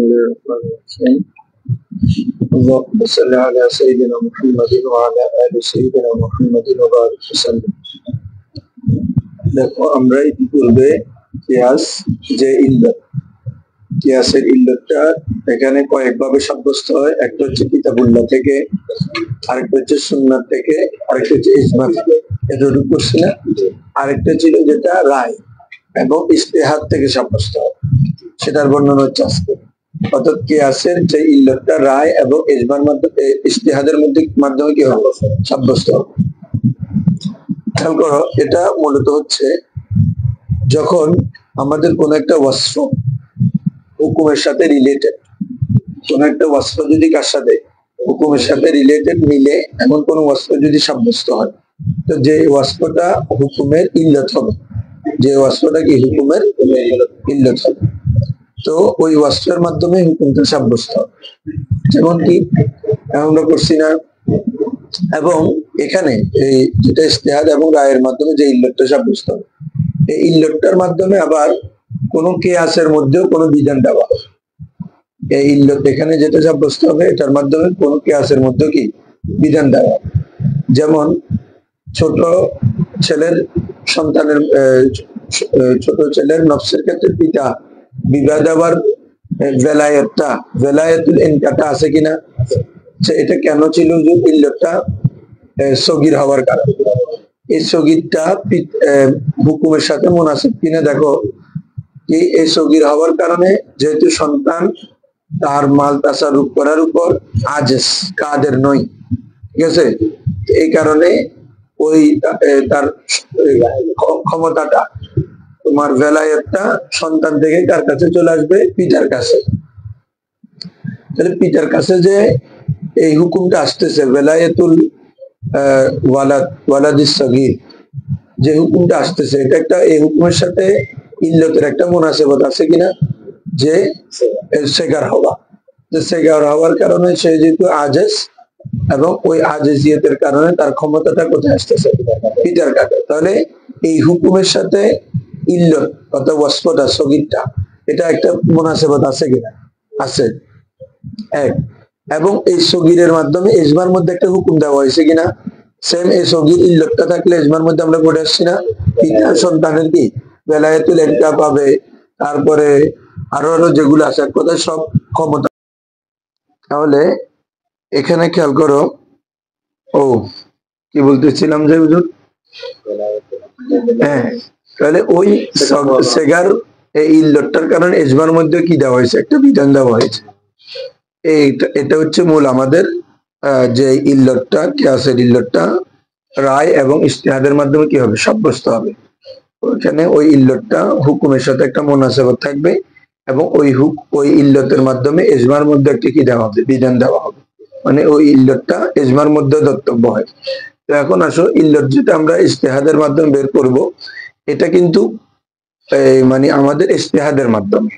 الله الرحمن الرحيم اللهم صل على سيدنا محمد وعلى آل سيدنا محمد وبارك وسلم। দেখো আমরা ইতিপূর্বে কিয়াস যে ইল্লত কিয়াসের ইল্লতটা এখানে কয়েকভাবে সাব্যস্ত হয়। একটা হচ্ছে কিতাবুল্লাহ থেকে, আরেকটা হচ্ছে সুন্নাত থেকে, আরেকটা হচ্ছে ইজমা থেকে। এতটুকু করছি না? আরেকটা ছিল যেটা রায় এবং ইস্তেহাদ থেকে সাব্যস্ত হয়, সেটার বর্ণনা হচ্ছে আজকে। অর্থাৎ কিয়াসের যে ইল্লতটা রায় এবং ইজমার মাধ্যমে ইস্তেহাদের মাধ্যমে কি হবে? সাব্যস্ত হবে। খেয়াল করো, এটা মূলত হচ্ছে যখন আমাদের কোন একটা ওয়াসফ হুকুমের সাথে রিলেটেড, কোন একটা ওয়াসফ যদি কার সাথে হুকুমের সাথে রিলেটেড মিলে এমন কোন ওয়াসফ যদি সাব্যস্ত হয়, তো যে ওয়াসফটা হুকুমের ইল্লত হবে, যে ওয়াসফটা কি হুকুমের ইল্লত হবে, তো ওই ওয়াসফের মাধ্যমে হুকুমটা সাব্যস্ত হবে। যেমন কি আমরা করছি না? এবং এখানে এই যেটা ইস্তেহাদ এবং রায়ের মাধ্যমে যে ইল্লতটা সাব্যস্ত হবে, এই ইল্লতটার মাধ্যমে আবার কোন কিয়াসের মধ্যেও কোনো বিধান দেওয়া হবে। এই ইল্লত এখানে যেটা সাব্যস্ত হবে এটার মাধ্যমে কোন কিয়াসের মধ্যে কি বিধান দেওয়া হবে। যেমন ছোট ছেলের সন্তানের ছোট ছেলের নফসের ক্ষেত্রে পিতা বিবাহ দেওয়ার বেলায়েতুল ইনকাটা আছে কিনা? এটা কেন ছিল? যে ইল্লতটা সগীর হওয়ার কারণে। এই সগীরটা হুকুমের সাথে মুনাসিব কিনা দেখো কি, এই সগীর হওয়ার কারণে যেহেতু সন্তান তার মাল তাসারুফ করার উপর আজেজ কাদের নয়, ঠিক আছে, এই কারণে ওই তার ক্ষমতাটা তোমার বেলায়েতটা সন্তান থেকে কার কাছে চলে আসবে? পিতার কাছে। তাহলে পিতার কাছে যে এই হুকুমটা আসতেছে বেলায়েতুল ওয়ালাদিস সগীর, যে হুকুমটা আসতেছে এটা একটা এই হুকুমের সাথে ইল্লতের একটা মুনাসেবত আছে কিনা? যে সেগার হওয়া, যে সেগার হওয়ার কারণে সে যেহেতু আজেজ এবং ওই আজেজিয়তের কারণে তার ক্ষমতাটা কোথায় আসতেছে? পিতার কাছে। তাহলে এই হুকুমের সাথে ইল্লত অর্থাৎ ওয়াসফটা সগীরটা, এটা একটা মুনাসেবত আছে কিনা? আছে। এক, এবং এই সগীরের মাধ্যমে ইজমার মধ্যে একটা হুকুম দেওয়া হয়েছে কিনা? সেম এই সগীর ইল্লতটা থাকলে ইজমার মধ্যে আমরা পড়ে আসছি না, পিতা সন্তানের কি বেলায়েতুল ইনকা পাবে, তারপরে আরো যেগুলো আছে কথা সব ক্ষমতা। তাহলে এখানে খেয়াল করো, ও কি বলতেছিলাম যে হুজুর, হ্যাঁ, তাহলে ওই সেগার এই ইল্লতটার কারণে ইজমার মধ্যে কি দেওয়া হয়েছে? একটা বিধান দেওয়া হয়েছে। এটা হচ্ছে মূল আমাদের যে ইল্লতটা কিয়াসের ইল্লতটা রায় এবং ইস্তেহাদের মাধ্যমে কি হবে? সাব্যস্ত হবে। ওইখানে ওই ইল্লতটা হুকুমের সাথে একটা মুনাসেবত থাকবে এবং ওই ইল্লতের মাধ্যমে ইজমার মধ্যে একটা কি দেওয়া হবে? বিধান দেওয়া হবে। মানে ওই ইল্লতটা ইজমার মধ্যে দত্তব্য হয়। তো এখন আসো, ইল্লত যেটা আমরা ইস্তেহাদের মাধ্যমে বের করব, এটা কিন্তু মানে আমাদের ইস্তেহাদের মাধ্যমে,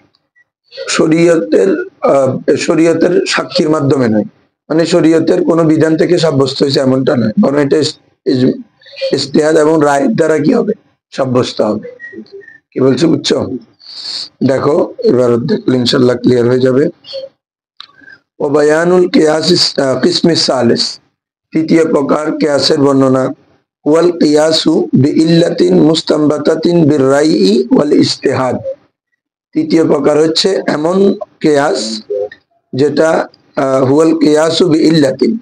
শরীয়তের সাক্ষীর মাধ্যমে নয়, মানে শরীয়তের কোন বিধান থেকে সাব্যস্ত হয়েছে এমনটা নয়, বরং এটা ইস্তেহাদ এবং রায়ের দ্বারা কি হবে? সাব্যস্ত হবে। কি বলছো? বুঝছো? দেখো এবার দেখলে ইনশাল্লাহ ক্লিয়ার হয়ে যাবে। ও বায়ানুল কিয়াস কিসমিস সালিস, তৃতীয় প্রকার কিয়াসের বর্ণনা। ওয়াল কিয়াসু বিইল্লাতিন মুস্তামবাতাতিন বিররাই ওয়াল ইজতিহাদ। তৃতীয় প্রকার হচ্ছে এমন কিয়াস যেটা হুয়াল কিয়াসু বিইল্লাতিন,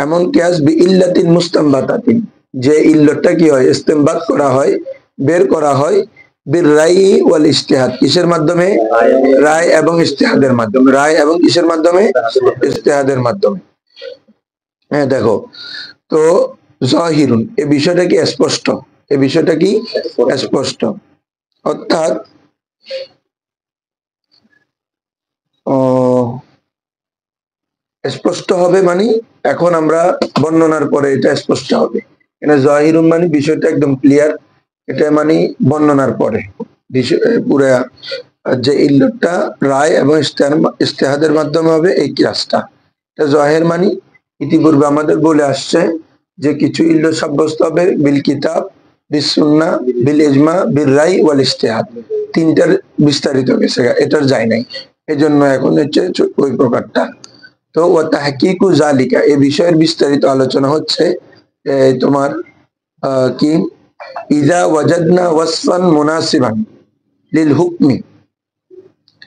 এমন কিয়াস বিইল্লাতিন মুস্তামবাতাতিন, যে ইল্লতটা কি হয়? ইস্তেমবাত করা হয়, বের করা হয়, বিররাই ওয়াল ইজতিহাদ, কিসের মাধ্যমে? রায় এবং ইজতিহাদের মাধ্যমে। রায় এবং কিসের মাধ্যমে? ইজতিহাদের মাধ্যমে। হ্যাঁ, দেখো তো যাহিরুন, এই বিষয়টা কি স্পষ্ট? এই বিষয়টা কি স্পষ্ট? অর্থাৎ স্পষ্ট হবে মানে এখন আমরা বর্ণনার পরে এটা স্পষ্ট হবে। এটা যাহিরুন মানে বিষয়টা একদম ক্লিয়ার, এটা মানে বর্ণনার পরে পুরা যে ইল্লতটা রায় এবং ইস্তেহাদের মাধ্যমে হবে এই কিয়াসটা, এটা যাহির মানে ইতিপূর্বে আমাদের বলে আসছে যে কিছু ইল্লত সাব্যস্ত হবে বিল কিতাব, বিল সুন্নাহ, বিল ইজমা, বিল রাই ওয়াল ইজতিহাদ। তিনটার বিস্তারিত গেছে, এটার যায় নাই। এই জন্য এখন হচ্ছে ওই প্রকারটা। তো ও তাহকিকু জালিকা, এই বিষয়ের বিস্তারিত আলোচনা হচ্ছে তোমার কি ইজা ওয়াজাদনা ওয়াসফান মুনাসিবান লিল হুকমি,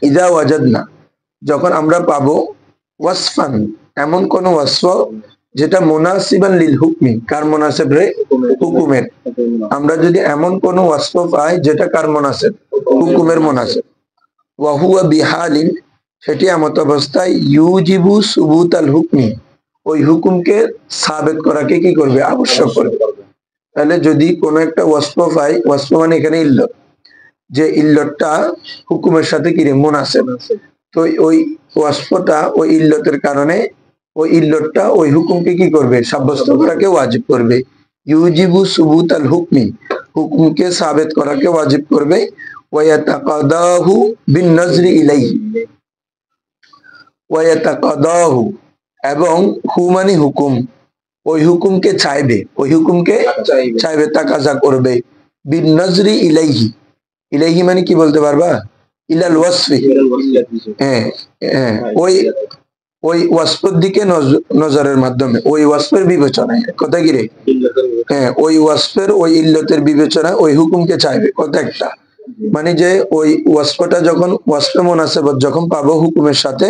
ইজা ওয়াজাদনা, যখন আমরা পাবো ওয়াসফান, এমন কোন ওয়াসফ যেটা মুনাসিবান লিল হুকমি, কার মুনাসিব রে, হুকুমের। আমরা যদি এমন কোন ওয়াসফ পাই যেটা কার মুনাসিব, হুকুমের মুনাসিব, ওয়া হুয়া বিহালিন, সেটি এমত অবস্থায় ইউজিবু সুবুতাল হুকমি, ওই হুকুমকে সাবেত করাকে কি করবে, আবশ্যক করবে। তাহলে যদি কোনো একটা ওয়াসফ পাই, ওয়াসফ মানে এখানে ইল্লত, যে ইল্লতটা হুকুমের সাথে কি রে, মুনাসিব, তো ওই ওয়াসফটা ওই ইল্লতের কারণে ওই ইল্লতটা ওই হুকুমকে কি করবে, সাব্যস্ত করাকে ওয়াজিব করবে। ইউজিবু সুবুতাল হুকমি, হুকুমকে সাবেত করাকে ওয়াজিব করবে। ওয়ায়াতাকাদাহু বিন নজরি ইলাইহি, ওয়ায়াতাকাদাহু, এবং হু মানে হুকুম, ওই হুকুমকে চাইবে, ওই হুকুমকে চাইবে, তাকাজা করবে। বিন নজরি ইলাইহি, ইলাইহি মানে কি বলতে পারবা, ইলাল ওয়াসফি, হ্যাঁ হ্যাঁ, ওই ওই ওয়াসফের দিকে নজরের মাধ্যমে, ওই ওয়াসফের বিবেচনায়, কথা কি রে, হ্যাঁ, ওই ওয়াসফের ওই ইল্লতের বিবেচনায় ওই হুকুমকে চাইবে, কথা একটা। মানে যে ওই ওয়াসফটা যখন ওয়াসফে মুনাসেবত যখন পাবো হুকুমের সাথে,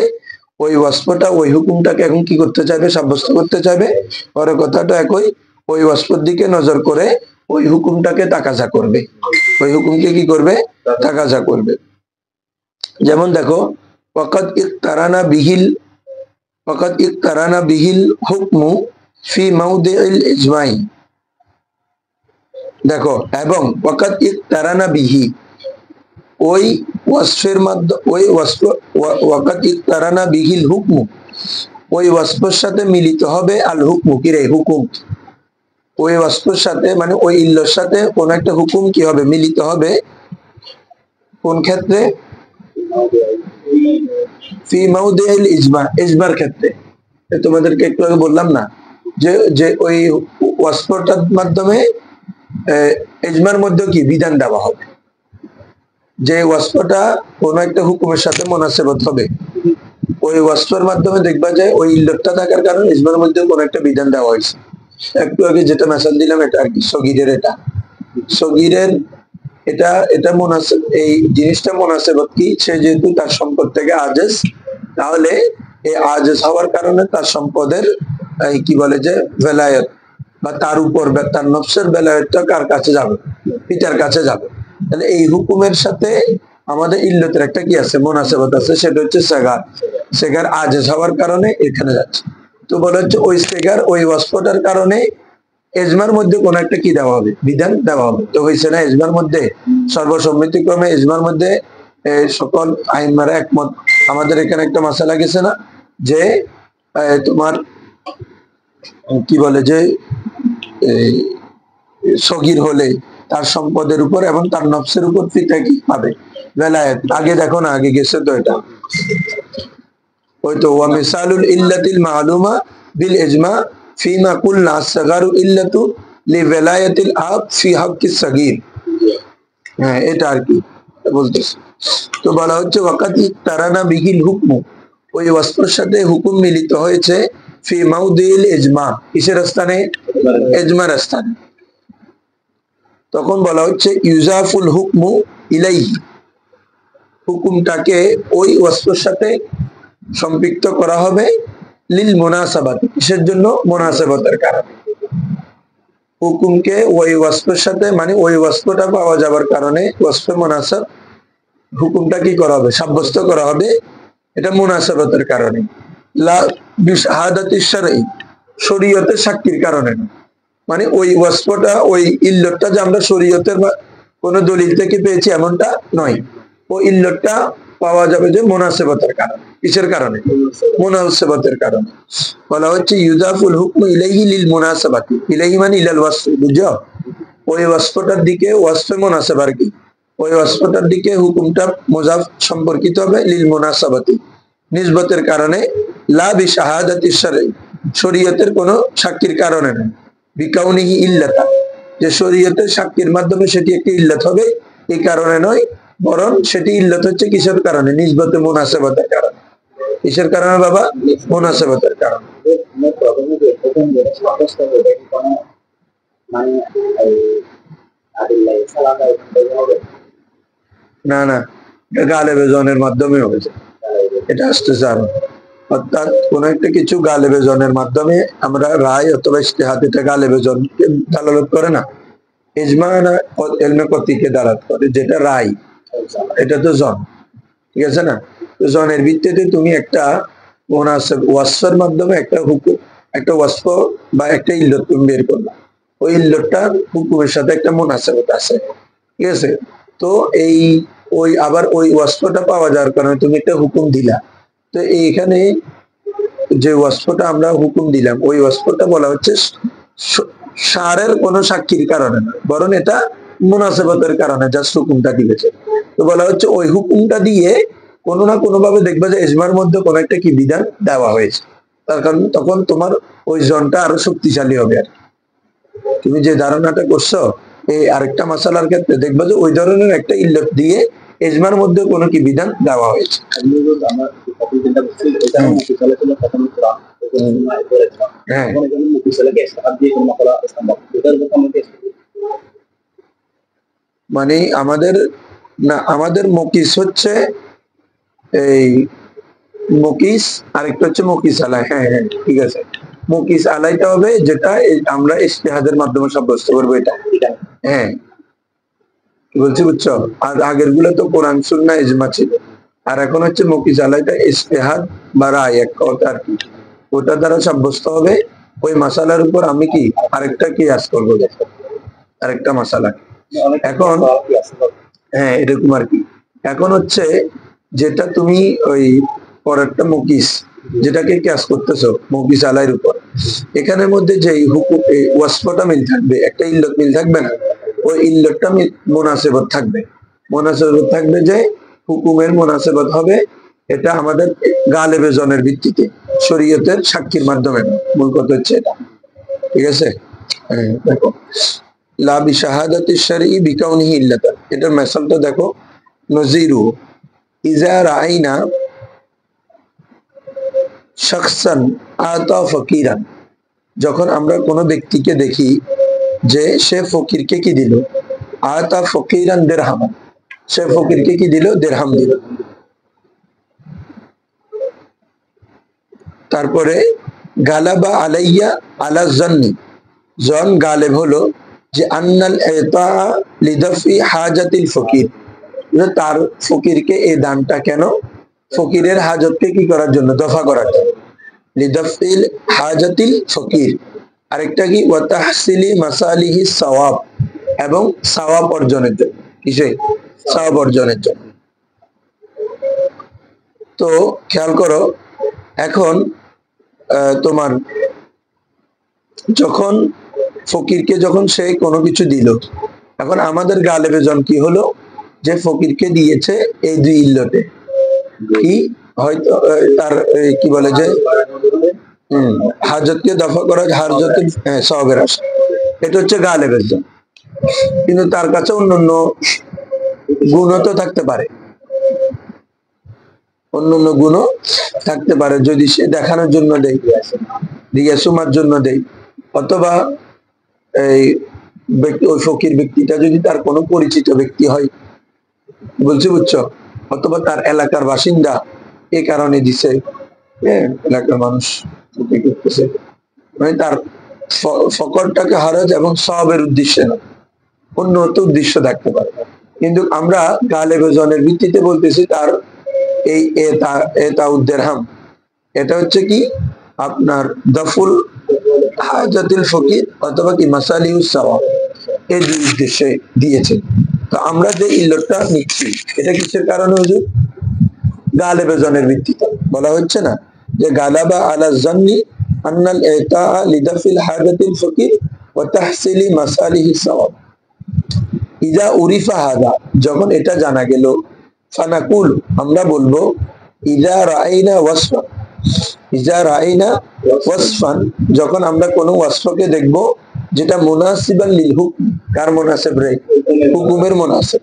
ওই ওয়াসফটা ওই হুকুমটাকে এখন কি করতে চাইবে, সাব্যস্ত করতে চাইবে। পরে কথাটা একই, ওই ওয়াসফের দিকে নজর করে ওই হুকুমটাকে তাকাজা করবে, ওই হুকুমকে কি করবে, তাকাজা করবে। যেমন দেখো, ওয়াকাদ ইকতারানা বিহিল, ওয়াকাদ ইকতারানা বিহিল হুকমু ফি মাউদিইল ইজমাই, দেখো, এবং ওয়াকাদ ইকতারানা বিহি, ওই ওয়াসফের মাধ্যমে, ওই ওয়াসফ, ওয়াকাদ ইকতারানা বিহিল হুকমু, ওই ওয়াসফের সাথে মিলিত হবে আল হুকমু, কি রে, হুকুম, ওই ওয়াসফের সাথে মানে ওই ইল্লর সাথে কোন একটা হুকুম কি হবে, মিলিত হবে। কোন ক্ষেত্রে, ফি মাউদিইল ইজমা, ইজমার ক্ষেত্রে। তোমাদেরকে একটু আগে বললাম না যে যে ওই ওয়াসফটার মাধ্যমে ইজমার মধ্যে কি বিধান দেওয়া হবে, যে ওয়াসফটা কোন একটা হুকুমের সাথে মুনাসেবত হবে, ওই ওয়াসফের মাধ্যমে দেখবা যে ওই ইল্লতটা থাকার কারণে ইজমার মধ্যে কোন একটা বিধান দেওয়া হয়েছে। একটু আগে যেটা মেসাল দিলাম এটা আর কি, সগীরের, এটা সগীরের, এটা এটা মুনাসেব, এই জিনিসটা মুনাসেবত কি, সে যেহেতু তার সম্পদ থেকে আজেজ, তাহলে এই আজেজ হওয়ার কারণে তার সম্পদের এই কি বলে যে বেলায়েত, বা তার উপর তার নফসের বেলায়েতটা কার কাছে যাবে, পিতার কাছে যাবে। তাহলে এই হুকুমের সাথে আমাদের ইল্লতের একটা কি আছে, মুনাসেবত আছে, সেটা হচ্ছে সেগার, সেগার আজেজ হওয়ার কারণে এখানে যাচ্ছে। তো বলা হচ্ছে ওই সেগার ওই ওয়াসফটার কারণে এজমার মধ্যে কোন একটা কি দেওয়া হবে, বিধান দেওয়া হবে। তো হয়েছে না, এজমার মধ্যে সর্বসম্মতিক্রমে এজমার মধ্যে সকল আইনমারা একমত। আমাদের এখানে একটা মাসালা গেছে না, যে তোমার কি বলে যে সগীর হলে তার সম্পদের উপর এবং তার নফসের উপর পিতা কি পাবে, বেলায়েত। আগে দেখো না, আগে গেছে তো এটা, ওই তো ওয়া মিসালুল ইল্লাতিল মালুমা বিল ইজমা ফিমা কুলনা আসগারু ইল্লাতু লিওয়ালায়াতিল আব ফি হাক্কিস সাগীর। হ্যাঁ, এটা আর কি বলতেছে। তো বলা হচ্ছে ওয়াকাতি তারানা বিহিল হুকমু, ওই ওয়াসফের সাথে হুকুম মিলিত হয়েছে ফি মাউদিল ইজমা, কিসের স্থানে, ইজমার স্থানে। তখন বলা হচ্ছে ইউজাফুল হুকমু ইলাইহি, হুকুমটাকে ওই ওয়াসফের সাথে সম্পৃক্ত করা হবে, লিল মুনাসাবাত, কিসের জন্য, মুনাসাবাতের কারণে। হুকুমকে ওই ওয়াসফের সাথে মানে ওই ওয়াসফটা পাওয়া যাবার কারণে, ওয়াসফে মুনাসাব, হুকুমটা কি করা হবে, সাব্যস্ত করা হবে, এটা মুনাসাবাতের কারণে। লা বিশহাদাতিশ শারঈ, শরীয়তের সাক্ষীর কারণে না। মানে ওই ওয়াসফটা ওই ইল্লতটা যে আমরা শরীয়তের কোন দলিল থেকে পেয়েছি এমনটা নয়, ওই ইল্লতটা পাওয়া যাবে যে মুনাসেবতের কারণে। কিসের কারণে, মুনাসেবতের কারণে। বলা হচ্ছে ইউজাফুল হুকমু ইলাইহি লিল মুনাসাবাতি, ইলাইহি মানে ইলাল ওয়াসফ, বুঝছো, ওই ওয়াসফটার দিকে, ওয়াসফে মুনাসাবার কি, ওই ওয়াসফটার দিকে হুকুমটা মুজাফ সম্পর্কিত হবে, লিল মুনাসাবাতি, নিসবতের কারণে, লা বিশহাদাতিশ শারঈ, শরীয়তের কোন সাক্ষীর কারণে না, বিকাউনিহি ইল্লাতা, যে শরীয়তের সাক্ষীর মাধ্যমে সেটি একটি ইল্লাত হবে, এই কারণে নয়। বরং সেটি ইল্লত হচ্ছে কিসের কারণে? নিসবতে মুনাসেবতের কারণে। কিসের কারণে বাবা? মুনাসেবতের কারণে। না না, গালেবে জনের মাধ্যমে হয়েছে, এটা আসতেছে আরো। অর্থাৎ কোন একটা কিছু গালেবে জনের মাধ্যমে আমরা রায় অথবা ইজতিহাদ, এটা গালেবে জনকে দালালত করে না, ইজমা না ইলমে কতিকে দালালত করে, যেটা রায় এটা তো জন, ঠিক আছে না? তো জনের ভিত্তিতে তুমি একটা মুনাসেব ওয়াসফের মাধ্যমে একটা হুকুম, একটা ওয়াসফ বা একটা ইল্লত তুমি বের করলা, ওই ইল্লতটা হুকুমের সাথে একটা মুনাসেবত আছে, ঠিক আছে? তো এই ওই আবার ওই ওয়াসফটা পাওয়া যাওয়ার কারণে তুমি একটা হুকুম দিলা। তো এইখানে যে ওয়াসফটা আমরা হুকুম দিলাম, ওই ওয়াসফটা বলা হচ্ছে সারের কোন সাক্ষীর কারণে না, বরং এটা মুনাসেবতের কারণে জাস্ট হুকুমটা দিয়েছে। তো বলা হচ্ছে ওই হুকুমটা দিয়ে কোনো না কোনো ভাবে দেখবে যে ইজমার মধ্যে কোন একটা কি বিধান দেওয়া হয়েছে, তার কারণ তখন তোমার ওই জনটা আরো শক্তিশালী হবে। আর তুমি যে ধারণাটা করছো এই আরেকটা মাসালার ক্ষেত্রে দেখবে যে ওই ধরনের একটা ইল্লত দিয়ে ইজমার মধ্যে কোনো কি বিধান দেওয়া হয়েছে। হ্যাঁ, মানে আমাদের না, আমাদের মকিস হচ্ছে এই মকিস, আরেকটা হচ্ছে মকিস আলাই। হ্যাঁ হ্যাঁ ঠিক আছে, মকিস আলাইটা হবে যেটা আমরা ইজতিহাদের মাধ্যমে সাব্যস্ত করবো, এটা। হ্যাঁ কি বলছি বুঝছো? আর আগের গুলো তো কোরআন সুন্নাহ ইজমা ছিল, আর এখন হচ্ছে মকিস আলাইটা ইজতিহাদ বা রায় এক কথা আর কি, ওটা দ্বারা সাব্যস্ত হবে ওই মাসালার উপর আমি কি আরেকটা কিয়াস করবো, আরেকটা মাসালা। এখন হ্যাঁ এরকম আর কি। এখন হচ্ছে যেটা তুমি ওই পরেরটা মকিস, যেটাকে কিয়াস করতেছো মকিস আলাইয়ের উপর, এখানের মধ্যে যে হুকুম ওয়াসফটা মিল থাকবে, একটা ইল্লত মিল থাকবে না, ওই ইল্লতটা মুনাসেবত থাকবে। মুনাসেবত থাকবে যে হুকুমের মুনাসেবত হবে, এটা আমাদের গালেবে জনের ভিত্তিতে, শরীয়তের সাক্ষীর মাধ্যমে। মূল কথা হচ্ছে এটা, ঠিক আছে? দেখো লা বিশাহাদাতি শারঈ বিকাউনিহি ইল্লাতান, এটার মিসালটা দেখো, নজিরু ইজা রাআইনা শাখসান আতা ফকিরান, যখন আমরা কোনো ব্যক্তিকে দেখি যে সে ফকিরকে কি দিল, আতা ফকিরান দিরহাম, সে ফকিরকে কি দিল, দিরহাম দিল। তারপরে গালাবা আলাইয়া আলা জান্নি, জন গালেব হলো যে আন্নাল ইতা লিদাফি হাজাতিল ফকির, তার ফকিরকে এই দানটা কেন, ফকিরের হাজতকে কি করার জন্য, দফা করার জন্য, লিদাফিল হাজাতিল ফকির। আরেকটা কি ওয়া তাহসিলি মাসালিহি সাওয়াব, এবং সাওয়াব অর্জনের জন্য, কিসে, সাওয়াব অর্জনের জন্য। তো খেয়াল করো, এখন তোমার যখন ফকিরকে যখন সে কোনো কিছু দিল, এখন আমাদের গালেবে জন কি হলো, যে ফকিরকে দিয়েছে এই দুই ইল্লতে, কি হয়তো তার কি বলে যে হাজতকে দফা করা, হাজতের সওয়াবের আশা, এটা হচ্ছে গালেবের জন। কিন্তু তার কাছে অন্যান্য গুণও তো থাকতে পারে, অন্যান্য গুণও থাকতে পারে, যদি সে দেখানোর জন্য দেয়, রিয়াসুমার জন্য দেয়, অথবা এই ব্যক্তি, ওই ফকির ব্যক্তিটা যদি তার কোনো পরিচিত ব্যক্তি হয়, বলছি বুঝছো, অথবা তার এলাকার বাসিন্দা, এ কারণে দিছে, এলাকার মানুষ করতেছে, মানে তার ফকরটাকে হারাজ এবং সওয়াবের উদ্দেশ্যে না, অন্য তো উদ্দেশ্য থাকতে পারে। কিন্তু আমরা গালেবে জনের ভিত্তিতে বলতেছি তার এই দিরহাম, এটা হচ্ছে কি আপনার দফুল হাজাতিল ফকির অথবা কি মাসালিউস সাওয়াব, এই দুই উদ্দেশ্যে দিয়েছে। তো আমরা যে ইল্লতটা নিচ্ছি, এটা কিসের কারণে হুজুর? গালেবে জনের ভিত্তিতে। বলা হচ্ছে না যে গালাবা আলা জান্নি আন্নাল ইতা লিদাফিল হাজাতিল ফকির ওয়া তাহসিলি মাসালিহি সাওয়াব, ইজা উরিফা হাদা, যখন এটা জানা গেল, ফানাকুল, আমরা বলবো, ইজা রাআইনা ওয়াসফা, ইজা রাআইনা ওয়াসফান, যখন আমরা কোনো ওয়াসফকে দেখব যেটা মুনাসিবান লিল হুকম, কার মুনাসিব রে, হুকুমের মুনাসিব,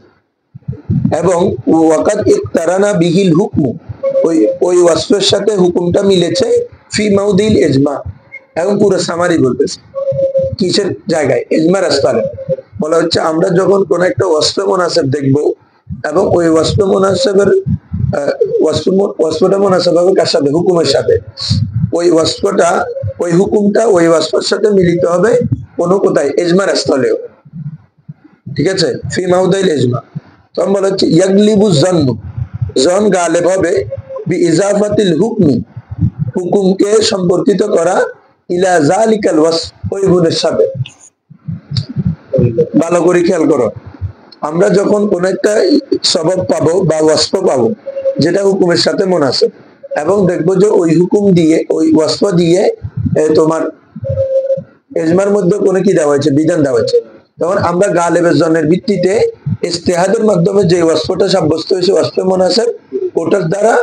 এবং ওয়াকাদ ইকতারানা বিহিল হুকমু, ওই ওই ওয়াসফের সাথে হুকুমটা মিলেছে ফি মাউদিল ইজমা, এবং পুরো সামারি বলতেছে কিসের জায়গায়, ইজমার স্থলে। বলা হচ্ছে আমরা যখন কোন একটা ওয়াসফে মুনাসিব দেখব এবং ওই ওয়াসফে মুনাসিবের ওয়াসফটা মুনাসিব হবে কার সাথে, হুকুমের সাথে। ওই ওয়াসফটা, ওই হুকুমটা ওই ওয়াসফের সাথে মিলিত হবে কোন কোথায়, ইজমার স্থলেও। ঠিক আছে, ফি মাউদাইল ইজমা। তখন বলা হচ্ছে ইয়াগলিবু জান্নু, জন গালেব হবে বি ইজাফাতিল হুকমি, হুকুমকে সম্পর্কিত করা ইলা জালিকাল ওয়াসফ, ওই গুণের সাথে। ভালো করে খেয়াল করো, আমরা যখন কোন একটা সবব পাবো বা ওয়াসফ পাবো যেটা হুকুমের সাথে মুনাসিব, এবং দেখবো যে ওই হুকুম দিয়ে, ওই ওয়াসফ দিয়ে তোমার ইজমার মধ্যে কোনো কি দেওয়া হয়েছে, বিধান দেওয়া হয়েছে, তখন আমরা গালেবের জনের ভিত্তিতে ইজতিহাদের মাধ্যমে যে ওয়াসফটা সাব্যস্ত হয়েছে ওয়াসফে মুনাসিব, ওটার দ্বারা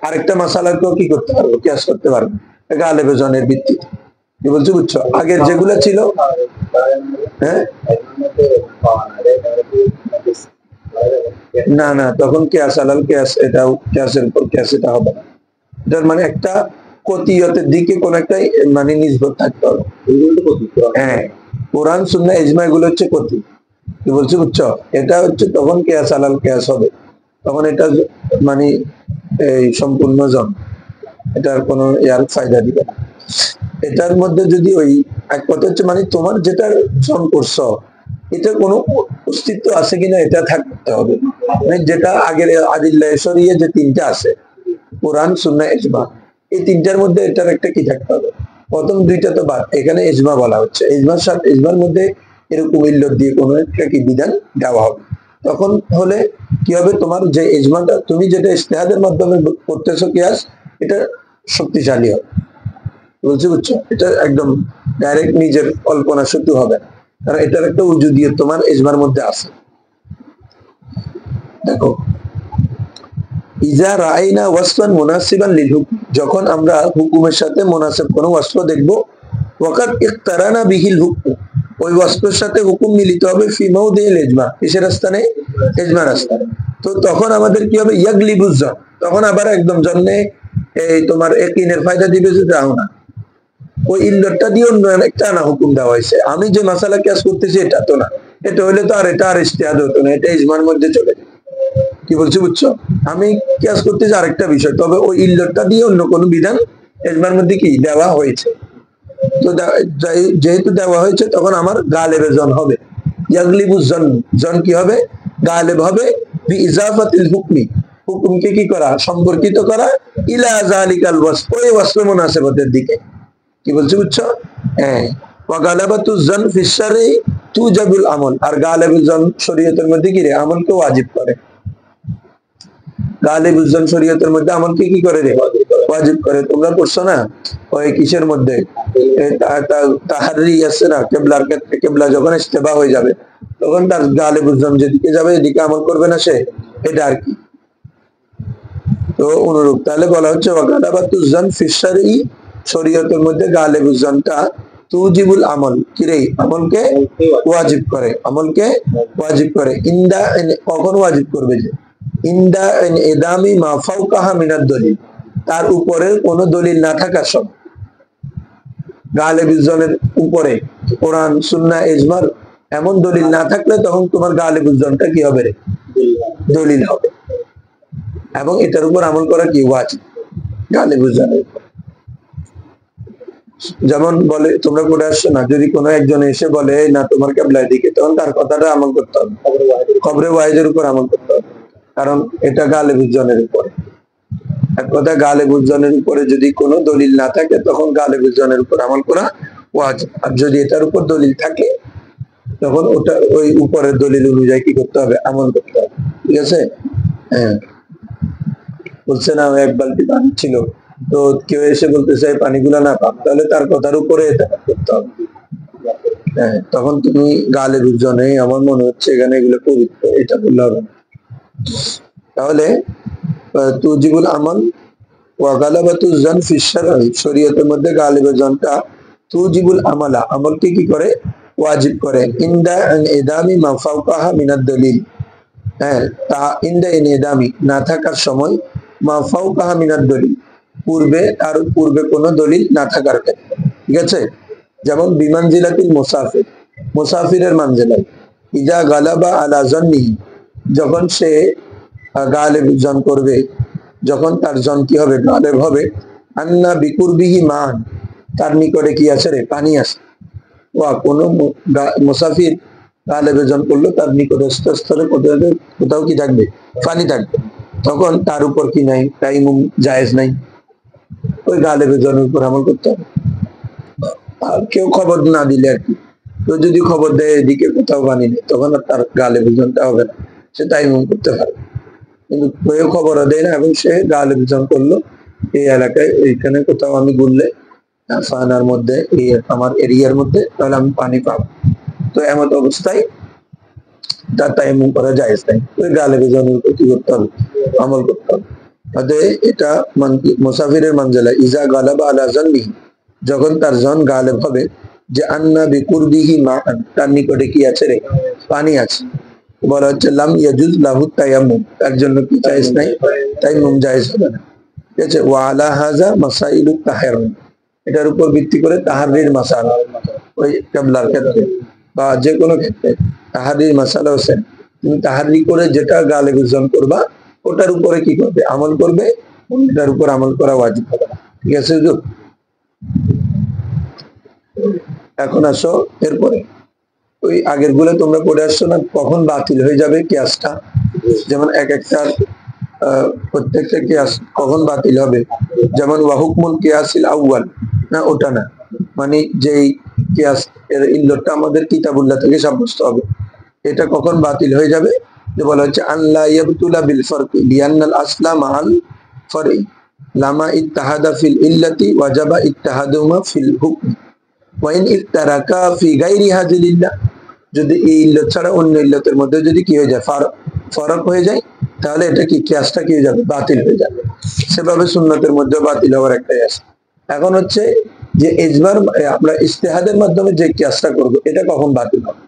আরেকটা মাসালাকেও কি করতে পারবো, কিয়াস করতে পারবো গালেবের জনের ভিত্তিতে। কি বলছো, বুঝছো? আগের যেগুলো ছিল, হ্যাঁ না না, তখন কিয়াস আলাল কিয়াস, এটাও কিয়াসের উপর কিয়াস, এটা হবে না। এটার মানে একটা কতিয়তের দিকে কোন একটা মানে নিসবত থাকতে হবে। হ্যাঁ, কোরআন সুন্নাহ ইজমা এগুলো হচ্ছে কতি। কি বলছো, বুঝছো? এটা হচ্ছে তখন কিয়াস আলাল কিয়াস হবে, তখন এটা মানে এই সম্পূর্ণ জন, এটার কোনো ইয়ার ফায়দা দিবে না। এটার মধ্যে যদি ওই এক কথা হচ্ছে মানে তোমার যেটা জন করছো এটার কোনো অস্তিত্ব আছে কিনা এটা থাকতে হবে, মানে যেটা আগের আদিল্লা শরিয়ে যে তিনটা আছে, কোরআন সুন্নাহ ইজমা, এই তিনটার মধ্যে এটার একটা কি থাকতে হবে। প্রথম দুইটা তো বাদ, এখানে ইজমা বলা হচ্ছে, ইজমার সাথে ইজমার মধ্যে এরকম ইল্লত দিয়ে কোনো একটা কি বিধান দেওয়া হবে, তখন হলে কি হবে, তোমার যে ইজমাটা তুমি যেটা ইজতিহাদের মাধ্যমে করতেছো কিয়াস, এটা শক্তিশালী হবে। বলছি, বুঝছো? এটা একদম ডাইরেক্ট নিজের কল্পনা শক্তি হবে না, কারণ এটার একটা উজুদিয়ত তোমার ইজমার মধ্যে আছে। দেখো, ইজা রাইনা ওয়াসফান মুনাসিবান লিল হুকম, যখন আমরা হুকুমের সাথে মুনাসিব কোন ওয়াসফ দেখবো, ওয়াকাদ ইকতারানা বিহিল হুকম, ওই ওয়াসফের সাথে হুকুম মিলিত হবে ফি মাউদিল ইজমা, কিসের স্থানে, ইজমার স্থানে। তো তখন আমাদের কি হবে, ইয়াগলিবুজ জন, তখন আবার একদম জন্যে এই তোমার ইয়াকিনের ফায়দা দিবে যে দাও না, ওই ইল্লতটা দিয়ে অন্য একটা না হুকুম দেওয়া হয়েছে, আমি যে মাসালা কিয়াস করতেছি এটা তো না, এটা হইলে তো আর এটা আর ইজতিহাদ হতো না, এটা ইজমার মধ্যে চলে যায়। কি বলছি, বুঝছো? আমি কিয়াস করতেছি আরেকটা বিষয়, তবে ওই ইল্লতটা দিয়ে অন্য কোনো বিধান ইজমার মধ্যে কি দেওয়া হয়েছে, তো যেহেতু দেওয়া হয়েছে তখন আমার গালেবে জন হবে, ইয়াগলিবুজ জন, জন কি হবে, গালেব হবে বি ইজাফাতিল হুকমি, হুকুমকে কি করা, সম্পর্কিত করা ইলা জালিকাল ওয়াসফ, ওই ওয়াসফ মুনাসিবতের দিকে। কি বলছি, বুঝছো? হ্যাঁ, ওয়া গালাবাতুজ জন ফি শারঈ তুজাবুল আমল, আর গালেবুজ জন শরীয়তের মধ্যে কি রে, আমলকে ওয়াজিব করে। গালিবুজ জন শরীয়তের মধ্যে আমলকে কি করে রে, ওয়াজিব করে। তোমরা পড়ছো না ওই কিসের মধ্যে, তাহারি আছে না, কেবলার ক্ষেত্রে, কেবলা যখন ইস্তেবা হয়ে যাবে তখন তার গালিবুজ জন যেদিকে যাবে এদিকে আমল করবে না সে, এটা আর কি। তো অনুরূপ তাহলে বলা হচ্ছে ওয়া গালাবাতুজ জন ফি শারঈ, শরীয়তের মধ্যে গালিবুজ জনটা তুজিবুল আমল, কিরে আমলকে ওয়াজিব করে, আমলকে ওয়াজিব করে। ইন্দা, কখন ওয়াজিব করবে, যে ইন্দা ইদামি মা ফাওকাহা মিনাদ দলিল, তার উপরে কোনো দলিল না থাকার সব, গালিবুজ জনের উপরে কোরআন সুন্নাহ ইজমার এমন দলিল না থাকলে তখন তোমার গালিবুজ জনটা কি হবে রে, দলিল হবে, এবং এটার উপর আমল করা কি ওয়াজিব গালিবুজ জনের। যেমন বলে, তোমরা পড়ে আসছো না, যদি কোনো একজন এসে বলে না তোমার কেবলার দিকে, তখন তার কথাটা আমল করতে হবে, কবরে ওয়াহিদের উপর আমল করতে হবে, কারণ এটা গালিবুজ জনের উপরে। এক কথা, গালিবুজ জনের উপরে যদি কোনো দলিল না থাকে তখন গালিবুজ জনের উপর আমল করা ওয়াজিব, আর যদি এটার উপর দলিল থাকে তখন ওটা ওই উপরের দলিল অনুযায়ী কি করতে হবে, আমল করতে হবে। ঠিক আছে? হ্যাঁ, বলছে না এক বালতি পানি ছিল, তো কেউ এসে বলতেছে পানিগুলো না পাক, তাহলে তার কথার উপরে এটা করতে হবে। হ্যাঁ, তখন তুমি গালিবুজ জনে, আমার মনে হচ্ছে এখানে এগুলো পবিত্র, এটা বললে হবে। তাহলে তুজিবুল আমল ওয়া গালাবাতুজ জন ফি শারঈ, শরীয়তের মধ্যে গালিবুজ জনটা তুজিবুল আমালা, আমলকে কি করে, ওয়াজিব করে। ইনদা ইদামি মা ফাওকাহা মিনাদ দলিল, হ্যাঁ, তা ইন্দা এনে দামি না থাকার সময় মা ফাওকাহা মিনাদ দলিল, পূর্বে তার পূর্বে কোনো দলিল না থাকার ক্ষেত্রে। ঠিক আছে, যেমন বিমানজিলাতিল মুসাফির, মুসাফিরের মানজিলায়, ইজা গালাবা আলা জন্নিহি, যখন সে গালেব জন করবে, যখন তার জন কি হবে, গালেব হবে, আন্না বিকুরবিহি মান, তার নিকটে কি আছে রে, পানি আছে। ওয়া কোনো মুসাফির গালেব জন করলো, তার নিকটস্থ স্থলে কোথাও কি থাকবে, পানি থাকবে, তখন তার উপর কি নাই, তাইমুম জায়েজ নাই, ওই গালেব জনের উপর আমল করতে হবে। আর কেউ খবর না দিলে আর কি, কেউ যদি খবর দেয় এদিকে কোথাও পানি নেই, তখন আর তার গালেব জনটা হবে না, সে তাইমুম করতে পারে। কিন্তু কেউ খবরও দেয় না এবং সে গালেব জন করলো, এই এলাকায় এইখানে কোথাও আমি ঘুরলে ফানার মধ্যে, এই আমার এরিয়ার মধ্যে, তাহলে আমি পানি পাবো। তো এমন অবস্থায় তার তাইমুম করা জায়েজ নাই, ওই গালেব জনের উপর কি করতে হবে, আমল করতে হবে। অতএব এটা মুসাফিরের মানজিলা, ইজা গালাবা আলা জান্নিহি, যখন তার জন গালেব হবে, যে আন্না বিকুরবিহি মাআন, তার নিকটে কি আছে রে, পানি আছে, বলা হচ্ছে লাম ইয়াজুজ লাহু তায়াম্মুম, তার জন্য কি জায়েজ নাই, তায়াম্মুম জায়েজ হবে না। ঠিক আছে, ওয়া আলা হাযা মাসাইলুত তাহারুম, এটার উপর ভিত্তি করে তাহারীর মাসালা, ওই কিবলার ক্ষেত্রে বা যে কোনো ক্ষেত্রে তাহারীর মাসালা হচ্ছে, তুমি তাহারি করে যেটা গালেব জন করবা, ওটার উপরে কি করবে, আমল করবে, এটার উপর আমল করা ওয়াজিব হবে না। ঠিক আছে হুজুর? এখন আসো এরপরে, ওই আগের গুলো তোমরা পড়ে আসছো না, কখন বাতিল হয়ে যাবে কিয়াসটা, যেমন এক একটা প্রত্যেকটা কিয়াস কখন বাতিল হবে, যেমন ওয়াহুকমুল কিয়াসিল আউয়াল, না ওটা না, মানে যেই কিয়াস এর ইল্লতটা আমাদের কিতাবুল্লাহ থেকে সাব্যস্ত হবে, এটা কখন বাতিল হয়ে যাবে, যে বলা হচ্ছে আল্লাহ ইয়াবতুলা বিল ফারকি লিআন্নাল আসলা মাআল ফারই লামা ইত্তাহাদা ফিল ইল্লাতি ওয়াজাবা ইত্তাহাদুমা ফিল হুকম ওয়া ইন ইত্তারাকা ফি গায়রি হাযিল ইল্লাহ, যদি এই ইল্লত ছাড়া অন্য ইল্লতের মধ্যে যদি কি হয়ে যায়, ফারাক হয়ে যায়, তাহলে এটা কি কিয়াসটা কি হয়ে যাবে, বাতিল হয়ে যাবে। সেভাবে সুন্নতের মধ্যে বাতিল হওয়ার একটাই আছে। এখন হচ্ছে যে ইজবার, আমরা ইজতিহাদের মাধ্যমে যে কিয়াসটা করব, এটা কখন বাতিল হবে।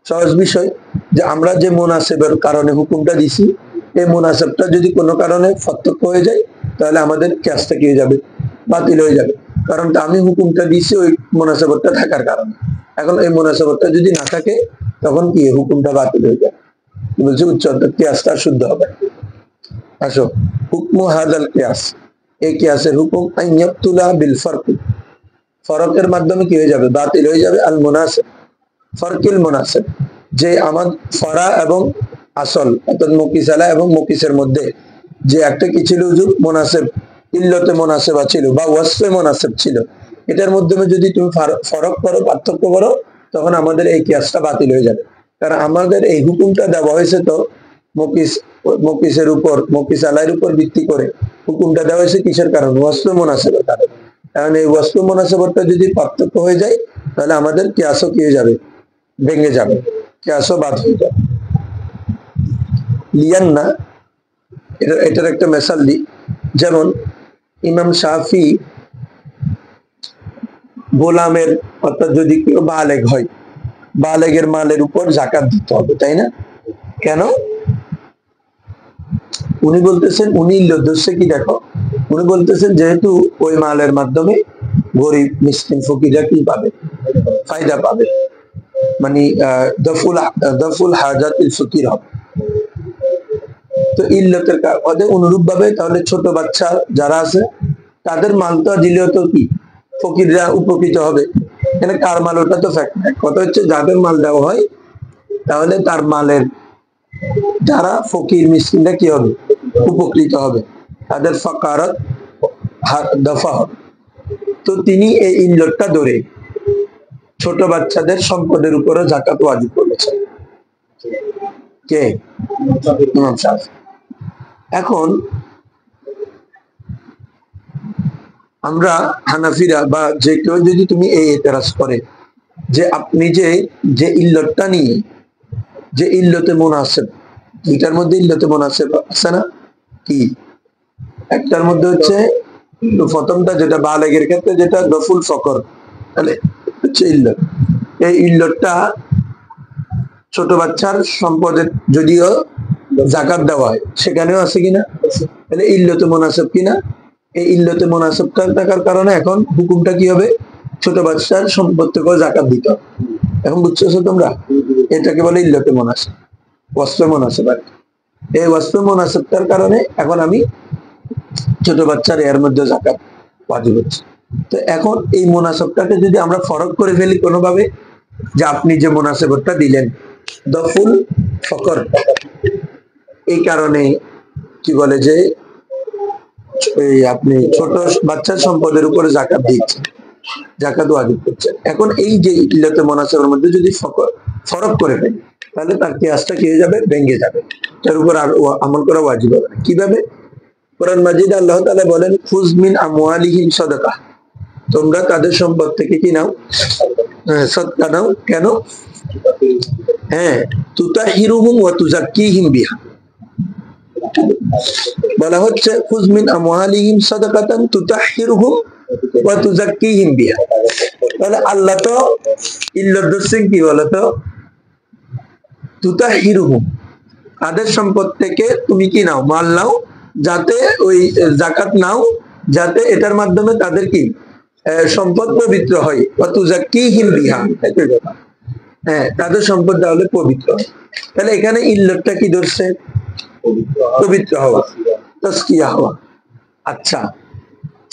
সহজ বিষয়, যে আমরা যে মুনাসেবের কারণে হুকুমটা দিছি, এই মুনাসেবটা যদি কোনো কারণে প্রত্যক্ষ হয়ে যায়, তাহলে আমাদের কিয়াসটা কি হয়ে যাবে, বাতিল হয়ে যাবে। কারণ আমি হুকুমটা দিছি ওই মুনাসেবতটা থাকার কারণে, এখন এই মুনাসেবতটা যদি না থাকে, তখন কি হুকুমটা বাতিল হয়ে যায়, বলছে উচ্চতর কিয়াসটা শুদ্ধ হবে। আসো, হুকমু হাদাল কিয়াস, এই কিয়াসের হুকুম আইয়াবতুলা বিল ফারকি, ফরকের মাধ্যমে কি হয়ে যাবে, বাতিল হয়ে যাবে, আল মুনাসেব, ফরকিল মুনাসেব, যে আমার ফরা এবং আসল, অর্থাৎ মুকিসালা এবং মুকিসের মধ্যে যে একটা কি ছিল হুজুর, মুনাসেব, ইল্লতে মুনাসেবা ছিল বা ওয়াসফে মুনাসেব ছিল, এটার মাধ্যমে যদি তুমি ফরক করো, পার্থক্য করো, তখন আমাদের এই কিয়াসটা বাতিল হয়ে যাবে। কারণ আমাদের এই হুকুমটা দেওয়া হয়েছে তো মুকিসের উপর, মুকিসালার উপর ভিত্তি করে হুকুমটা দেওয়া হয়েছে, কিসের কারণ, ওয়াসফে মুনাসেবের কারণে। কারণ এই ওয়াসফে মুনাসেবতটা যদি পার্থক্য হয়ে যায়, তাহলে আমাদের কিয়াসও কি হয়ে যাবে, ভেঙে যাবে, কিয়াসও বাদ হয়ে যাবে। লিয়ান্না, এটার একটা মেসাল দিই, যেমন ইমাম শাফি গোলামের, অর্থাৎ যদি কেউ বালেগ হয়, বালেগের মালের উপর যাকাত দিতে হবে, তাই না? কেন? উনি বলতেছেন, উনি উদ্দেশ্যে কি দেখো, উনি বলতেছেন যেহেতু ওই মালের মাধ্যমে গরিব মিসকিন ফকিরা কি পাবে, ফায়দা পাবে, মানে দফুল হাজাতিল ফকির হবে। তো ইল্লতের কারণে অনুরূপ ভাবে তাহলে ছোট বাচ্চা যারা আছে, তাদের মালটা দিলেও তো কি ফকিররা উপকৃত হবে। এখানে কার মাল, ওটা তো ফ্যাক্ট, কথা হচ্ছে যাদের মাল দেওয়া হয়, তাহলে তার মালের যারা ফকির মিসকিনরা কি হবে, উপকৃত হবে, তাদের ফাকারাত দফা হবে। তো তিনি এই ইল্লতটা ধরে ছোট বাচ্চাদের সম্পদের উপরও যাকাত ওয়াজিব করেছেন। কে? ইমাম শাফি। এখন আমরা হানাফিরা বা যে কেউ যদি তুমি এই এতরাজ করে যে আপনি যে ইল্লতটা নিয়ে, যে ইল্লতে মুনাসেব, এটার মধ্যে ইল্লতে মুনাসেব আছে না, কি একটার মধ্যে হচ্ছে প্রথমটা যেটা বালেগের ক্ষেত্রে যেটা দফুল ফকর, তাহলে হচ্ছে ইল্লত, এই ইল্লতটা ছোট বাচ্চার সম্পদের যদিও জাকাত দেওয়া হয়, সেখানেও আছে কিনা? তাহলে ইল্লতে মুনাসিব কিনা? এই ইল্লতে মুনাসিব থাকার কারণে এখন হুকুমটা কি হবে? ছোট বাচ্চার সম্পদ থেকেও জাকাত দিতে হবে। এখন বুঝছো তোমরা? এটাকে বলে ইল্লতে মুনাসিব, ওয়াসফ মুনাসিব। এই ওয়াসফ মুনাসিবটার কারণে এখন আমি ছোট বাচ্চার এর মধ্যে জাকাত ওয়াজিব হচ্ছে। তো এখন এই মুনাসিবটাকে যদি আমরা ফরক করে ফেলি কোনোভাবে, যে আপনি যে মুনাসিবতটা দিলেন দফুল ফকর, এই কারণে কি বলে যে আপনি ছোট বাচ্চার সম্পদের উপরে জাকাত দিচ্ছেন, জাকাত ওয়াজিব করছেন। এখন এই যে ইল্লতে মুনাসিবের মধ্যে যদি ফরক করে ফেলি, তাহলে তার কিয়াসটা কি হয়ে যাবে? ভেঙে যাবে, তার উপর আর আমল করা ওয়াজিব হবে না। কিভাবে? কোরআন মাজিদে আল্লাহ তাআলা বলেন, খুয মিন আমওয়ালিহিম সাদাকা, তোমরা তাদের সম্পদ থেকে কি নাও? সদকা নাও। কেন? হ্যাঁ, তুতাহিরুহুম ওয়া তুযাক্কিহিম বিহা, বলা হচ্ছে খুয মিন আমওয়ালিহিম সাদাকাতান তুতাহিরুহুম ওয়া তুযাক্কিহিম বিহা। তাহলে আল্লাহ তো ইল্লত ধরছেন কি বলতো? তুতাহিরুহুম, তাদের সম্পদ থেকে তুমি কি নাও? মাল নাও, যাতে ওই জাকাত নাও, যাতে এটার মাধ্যমে তাদের কি সম্পদ পবিত্র হয়। ওয়া তুযাক্কিহিম বিহা, হ্যাঁ, তাদের সম্পদ তাহলে পবিত্র হয়। তাহলে এখানে ইল্লতটা কি ধরছে? পবিত্র হওয়া, তাসকিয়া হওয়া। আচ্ছা,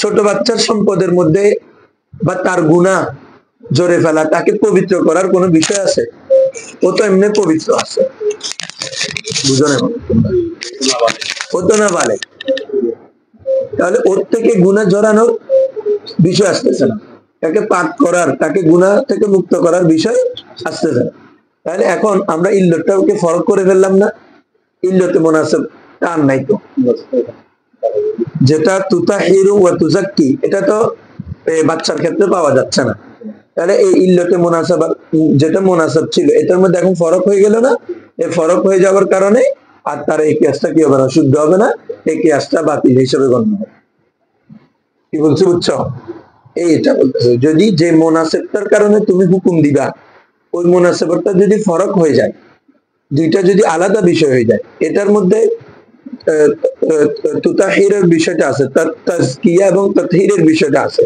ছোট বাচ্চার সম্পদের মধ্যে বা তার গুনাহ জোরে ফেলা, তাকে পবিত্র করার কোনো বিষয় আছে? ও তো এমনি পবিত্র আছে, বুঝো না? ও তো না বলে, তাহলে ওর থেকে গুনাহ জড়ানোর বিষয় আসতেছে না, তাকে পাক করার, তাকে গুনাহ থেকে মুক্ত করার বিষয় আসতেছে না। তাহলে এখন আমরা ইল্লতটাকে ফরক করে ফেললাম না? ইল্লতে মুনাসিব তার নাই তো, যেটা তুতাহিরু ওয়া তুযাক্কি, এটা তো বাচ্চার ক্ষেত্রে পাওয়া যাচ্ছে না। তাহলে এই ইল্লতে মুনাসাবা যেটা মুনাসাব ছিল, এটার মধ্যে এখন ফরক হয়ে গেল না? এই ফরক হয়ে যাওয়ার কারণে আর তার এই কিয়াসটা কি হবে না? শুদ্ধ হবে না, এই কিয়াসটা বাতিল হিসেবে গণ্য হবে। কি বলছো? বুঝছো? এইটা বলতেছে, যদি যে মুনাসিবটার কারণে তুমি হুকুম দিবা, ওই মুনাসিবটা যদি ফরক হয়ে যায়, দুইটা যদি আলাদা বিষয় হয়ে যায়, এটার মধ্যে তুতাহিরের বিষয়টা আছে, তাজকিয়া এবং তাতহিরের বিষয়টা আছে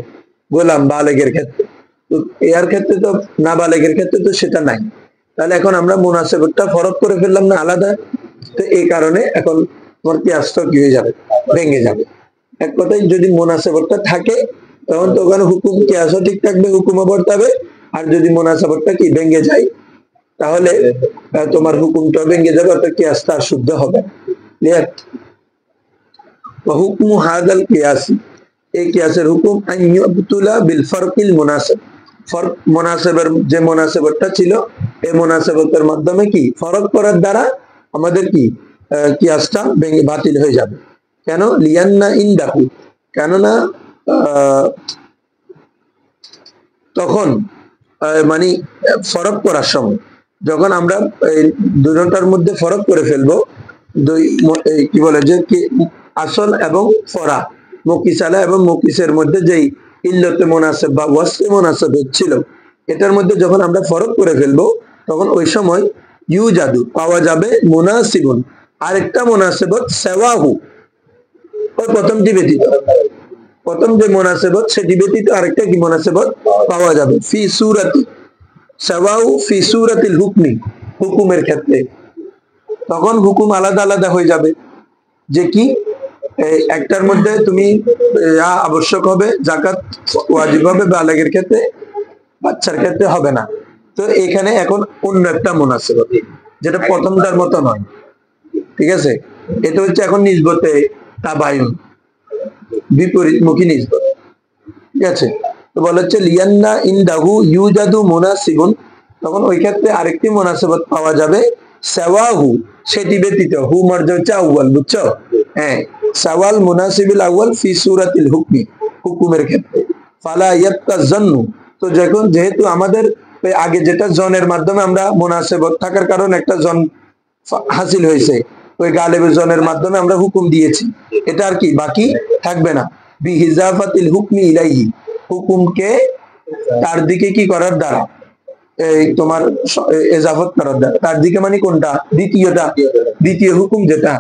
গোলাম বালেগের ক্ষেত্রে। তো এর ক্ষেত্রে তো, না বালেগের ক্ষেত্রে তো সেটা নাই। তাহলে এখন আমরা মুনাসিবতটা ফরক করে ফেললাম না আলাদা? তো এই কারণে এখন তোমার কিয়াসটা কি হয়ে যাবে? ভেঙে যাবে। এক কথায় যদি মুনাসিবতটা থাকে, তখন তো ওখানে হুকুম কিয়াসও ঠিক থাকবে, হুকুমও বর্তাবে। আর যদি মুনাসিবতটা কি ভেঙে যায়, তাহলে তোমার হুকুমটা ভেঙে যাবে, অর্থাৎ কিয়াসটা আর শুদ্ধ হবে না। ক্লিয়ার? হুকমু হাদাল কিয়াসি, এই কিয়াসের হুকুম আন ইউবতুলা বিল ফারকিল মুনাসিব, ফরক মুনাসিবের যে মুনাসিবতটা ছিল, এই মুনাসিবতের মাধ্যমে কি ফরক করার দ্বারা আমাদের কি কিয়াসটা ভেঙে বাতিল হয়ে যাবে। কেন? লিয়ান্না ইনদাহু, কেননা তখন মানে ফরক করার সময়, যখন আমরা দুটোটার মধ্যে ফরক করে ফেলবো, কি বলে যে আসল এবং ফরা, মকিসালা এবং মকিসের মধ্যে যেই ইল্লতে মুনাসিব বা ওয়াসফে মুনাসিব ছিল, এটার মধ্যে যখন আমরা ফরক করে ফেলবো, তখন ওই সময় ইউজাদু পাওয়া যাবে মুনাসিবুন, আরেকটা মুনাসিবত সাওয়াহু, ওই প্রথমটি ব্যতীত, প্রথম যে মুনাসিবত সেটি ব্যতীত আরেকটা কি মুনাসিবত পাওয়া যাবে, ফি সূরাতি সাওয়াহু ফি সূরাতিল হুকমি, হুকুমের ক্ষেত্রে। তখন হুকুম আলাদা আলাদা হয়ে যাবে, যে কি একটার মধ্যে তুমি আবশ্যক হবে জাকাত ওয়াজিব হবে বালেগের ক্ষেত্রে, বাচ্চার ক্ষেত্রে হবে না। তো এখানে এখন অন্য একটা মুনাসিবত, যেটা প্রথমটার মতো নয়। ঠিক আছে? এটা হচ্ছে এখন নিসবতে তাবায়ুন, বিপরীতমুখী নিসবত। ঠিক আছে? তো বলা হচ্ছে লিয়ান্না ইনদাহু ইউজাদু মুনাসিবুন, তখন ওই ক্ষেত্রে আরেকটি মুনাসিবত পাওয়া যাবে সাওয়াহু, সেটি ব্যতীত, হু মার্জ হচ্ছে আউয়াল, বুঝছো? হ্যাঁ, সাওয়াল মুনাসিবিল আউয়াল ফি সূরাতিল হুকমি, হুকুমের ক্ষেত্রে। ফালা ইয়াবকা জান্নু, তো যখন যেহেতু আমাদের আগে যেটা জনের মাধ্যমে আমরা মুনাসিবত থাকার কারণে একটা জন হাসিল হয়েছে, ওই গালেবের জনের মাধ্যমে আমরা হুকুম দিয়েছি, এটা আর কি বাকি থাকবে না। বিহিজাফাতিল হুকমি ইলাইহি, হুকুমকে তার দিকে কি করার দ্বারা, এই তোমার এজাফত করার দ্বারা, তার দিকে মানে কোনটা, দ্বিতীয়টা, দ্বিতীয় হুকুম যেটা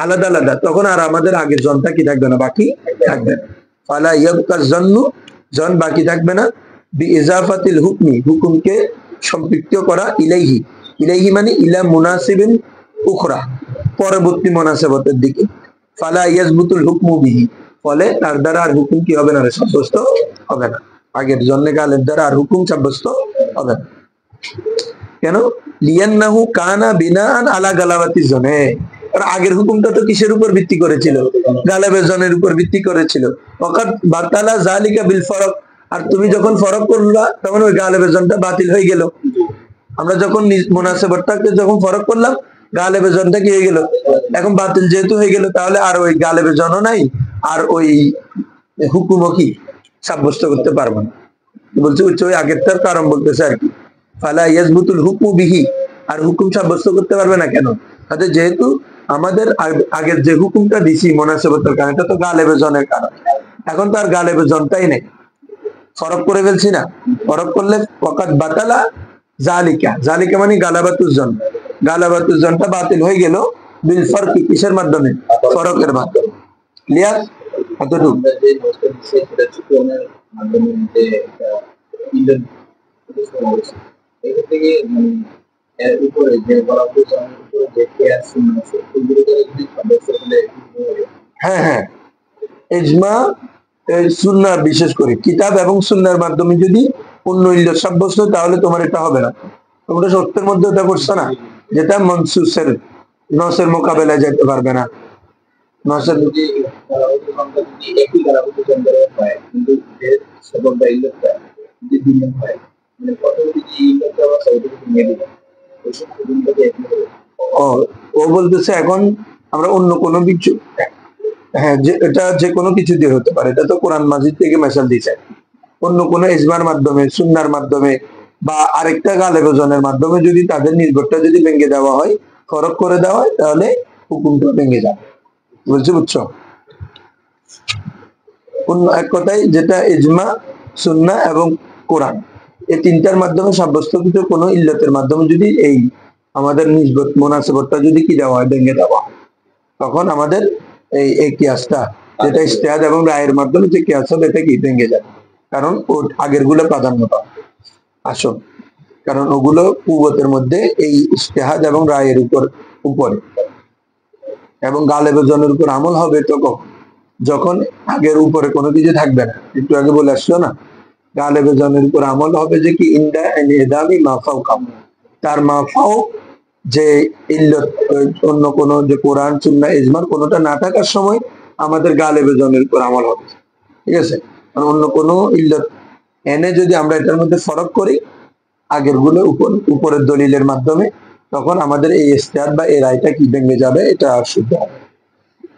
আলাদা আলাদা, তখন আর আমাদের আগের জনটা কি থাকবে না, বাকি থাকবে না। ফালা ইয়াবকা জন্নু, জন বাকি থাকবে না, বি ইজাফাতিল হুকমি, হুকুমকে সম্পৃক্ত করা, ইলাইহি, ইলাইহি মানে ইলা মুনাসিবিন উখরা, পরবর্তী মুনাসাবাতের দিকে। ফালা ইয়াজবুতুল হুকমু বিহি, ফলে তার দ্বারা আর হুকুম কি হবে না, সাব্যস্ত হবে না, আগের জন্মে গালের দ্বারা আর হুকুম সাব্যস্ত হবে না। কেন? লিয়ান্নাহু কানা বিনাআন আলা গালাবাতি জনে, আর আগের হুকুমটা তো কিসের উপর ভিত্তি করেছিল, গালাবের জনের উপর ভিত্তি করেছিল। ওয়াকাদ বাতালা যালিকা বিল ফরক, আর তুমি যখন ফরক করলা তখন ওই গালেবের জনটা বাতিল হয়ে গেল। আমরা যখন মুনাসাবাতটাকে যখন ফরক করলাম, গালেবের জনটা কি হয়ে গেল, এখন বাতিল যেহেতু হয়ে গেল, তাহলে আর ওই গালেবের জনও নাই, আর ওই হুকুমও কি সাব্যস্ত করতে পারবো না। বলছে ওই আগেরটার কারণ বলতেছে আর কি, ফালা ইয়াজবুতুল হুকমু বিহি, আর হুকুম সাব্যস্ত করতে পারবে না। কেন? তাতে যেহেতু আমাদের আগের যে হুকুমটা দিছি মুনাসাবাতের কারণ, এটা তো গালেবের জনের কারণ, এখন তো আর গালেবের জনটাই নেই, ফরক করে ফেলছি না। ফরক করলে ওয়াকাদ বাতালা জালিকা, জালিকা মানে গালাবাতুজ জন, গালাবাতুজ জনটা বাতিল হয়ে গেল বিল ফরকি, কিসের মাধ্যমে, ফরকের মাধ্যমে। ক্লিয়ার? এতটুকু। হ্যাঁ হ্যাঁ, ইজমা, সুন্নাহ, বিশেষ করে কিতাব এবং সুন্নাহর মাধ্যমে যদি অন্য ইল্লত সাব্যস্ত, তাহলে তোমার এটা হবে না। তোমরা সত্যের মধ্যে ওটা করছো না, যেটা মনসুসের নসের মোকাবেলায় যেতে পারবে না। নসের ও, ও বলতেছে এখন আমরা অন্য কোনো কিছু, হ্যাঁ, যে এটা যে কোনো কিছু দিয়ে হতে পারে, এটা তো কোরআন মাজিদ থেকে মেসাল দিয়েছে। অন্য কোনো ইজমার মাধ্যমে, সুন্নার মাধ্যমে, বা আরেকটা গালেবজনের মাধ্যমে যদি তাদের নির্ভরটা যদি ভেঙে দেওয়া হয়, ফরক করে দেওয়া হয়, তাহলে হুকুমটা ভেঙে যায়। বুঝছো? বুঝছো? অন্য এক কথায় যেটা ইজমা, সুন্নাহ এবং কোরআন, এই তিনটার মাধ্যমে সাব্যস্তকৃত কোনো ইল্লতের মাধ্যমে যদি এই আমাদের নিসবত মুনাসাবাতটা যদি কি দেওয়া হয়, ভেঙে দেওয়া, তখন আমাদের এই কিয়াসটা, যেটা ইজতিহাদ এবং রায়ের মাধ্যমে যে কিয়াস হবে, এটা কি ভেঙে যায়, কারণ ও আগের গুলো প্রাধান্য পায়। আসো, কারণ ওগুলো কুওয়াতের মধ্যে এই ইজতিহাদ এবং রায়ের উপরে, এবং গালেবের জনের উপর আমল হবে তো যখন আগের উপরে কোনো কিছু থাকবে না। একটু আগে বলে আসলো না, গালেবের জনের উপর আমল হবে যে কি ইন্দা এদামি মাফাও কাম, তার মাফাও যে ইল্লত, অন্য কোনো যে কোরআন সুন্নাহ ইজমার কোনোটা না থাকার সময় আমাদের গালেবের জনের উপর আমল হবে। ঠিক আছে? অন্য কোনো ইল্লত এনে যদি আমরা এটার মধ্যে ফরক করি আগের গুলো উপরের দলিলের মাধ্যমে, তখন আমাদের এই ইজতিহাদ বা এই রায়টা কি ভেঙে যাবে, এটা শুদ্ধ হবে।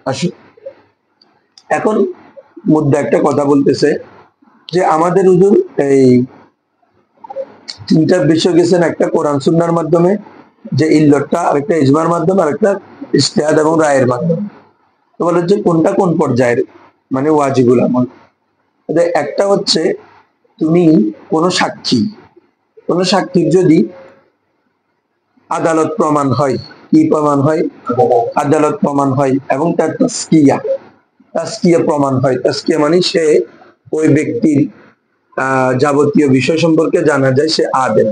আসুন, এখন মুদ্দা একটা কথা বলতেছে যে আমাদের হুজুর এই তিনটা বিষয় গেছেন, একটা কোরআন সুন্নাহর মাধ্যমে যে ইল্লতটা, আরেকটা ইজমার মাধ্যমে, আরেকটা ইজতিহাদ এবং রায়ের মাধ্যমে। তো বলে যে কোনটা কোন পর্যায়ের মানে ওয়াজিবুল আমল। একটা হচ্ছে তুমি কোনো সাক্ষীর যদি আদালত প্রমাণ হয়, কি প্রমাণ হয়, আদালত প্রমাণ হয়, এবং তার তাসকিয়া প্রমাণ হয়। তাসকিয়া মানে সে ওই ব্যক্তির যাবতীয় বিষয় সম্পর্কে জানা যায় সে আদেল।